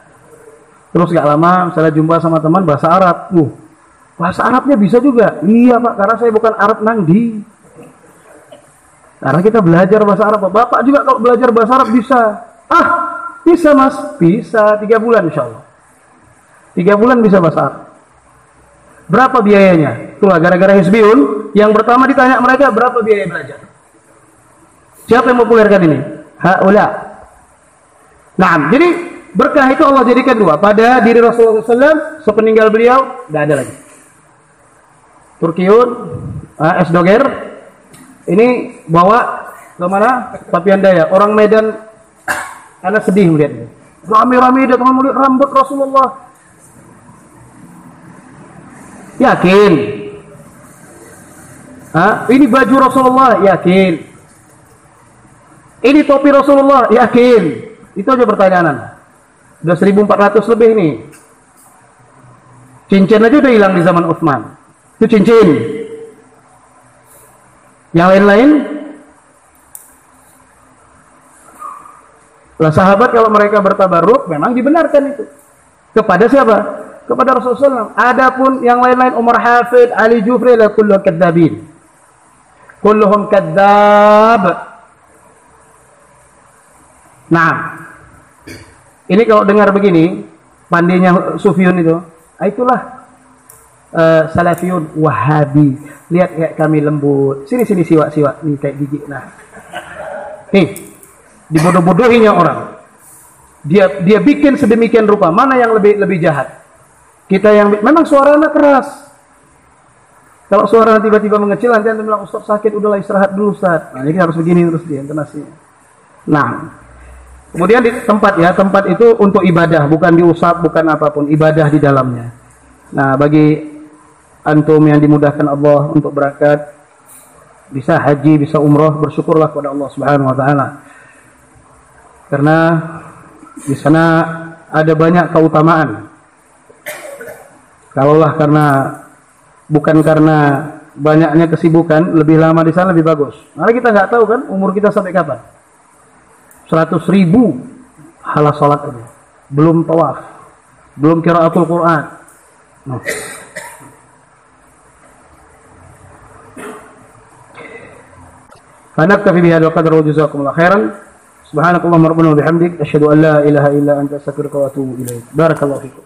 Terus nggak lama saya jumpa sama teman bahasa Arab. Bahasa Arabnya bisa juga. Iya Pak, karena saya bukan Arab nangdi. Karena kita belajar bahasa Arab. Bapak juga kalau belajar bahasa Arab bisa. Bisa Mas, bisa 3 bulan insya Allah. 3 bulan bisa bahasa Arab. Berapa biayanya? Itulah gara-gara Hizbiyun. Yang pertama ditanya mereka berapa biaya belajar. Siapa yang populerkan ini? Haula. Nah, jadi berkah itu Allah jadikan 2. Pada diri Rasulullah SAW, sepeninggal beliau, tidak ada lagi. Turkiyun, Esdoger, ini bawa ke mana? Papian Daya. Orang Medan, anak sedih melihat ini. Rame-rame datang melihat rambut Rasulullah. Yakin? Ini baju Rasulullah, yakin? Ini topi Rasulullah, yakin? Itu aja pertanyaan. Udah 1400 lebih nih. Cincin aja udah hilang di zaman Utsman. Itu cincin. Yang lain-lain? Lah sahabat kalau mereka bertabarruk memang dibenarkan itu. Kepada siapa? Kepada Rasulullah SAW. Adapun yang lain-lain, Umar Hafid, Ali Jufri, la kulluhum kadzabin. Kulluhum kadzab. Nah, ini kalau dengar begini, pandainya Sufyun itu, itulah Salafiyun Wahabi. Lihat kayak kami lembut. Sini siwak-siwak nih kayak gigi. Nah, nih dibodoh-bodohinya orang. Dia bikin sedemikian rupa. Mana yang lebih jahat? Kita yang memang suaranya keras. Kalau suara tiba-tiba mengecil, nanti anda bilang Ustaz sakit, udahlah istirahat dulu Ustaz. Nah, ini harus begini terus dia intonasinya. Nah, kemudian di tempat itu untuk ibadah, bukan diusap, bukan apapun, ibadah di dalamnya. Nah, bagi antum yang dimudahkan Allah untuk berangkat, bisa haji, bisa umroh, bersyukurlah kepada Allah Subhanahu wa taala. Karena di sana ada banyak keutamaan. Kalaulah bukan karena banyaknya kesibukan, lebih lama di sana lebih bagus. Karena kita nggak tahu kan umur kita sampai kapan. 100.000 halas salat itu. Belum tawaf, belum qiraatul Quran. Nah. فنكتفي بهذا القدر وجزاكم الله خيرا سبحانك اللهم ربنا وبحمدك أشهد أن لا إله إلا أنت أستغفرك وأتوب إليك بارك الله فيكم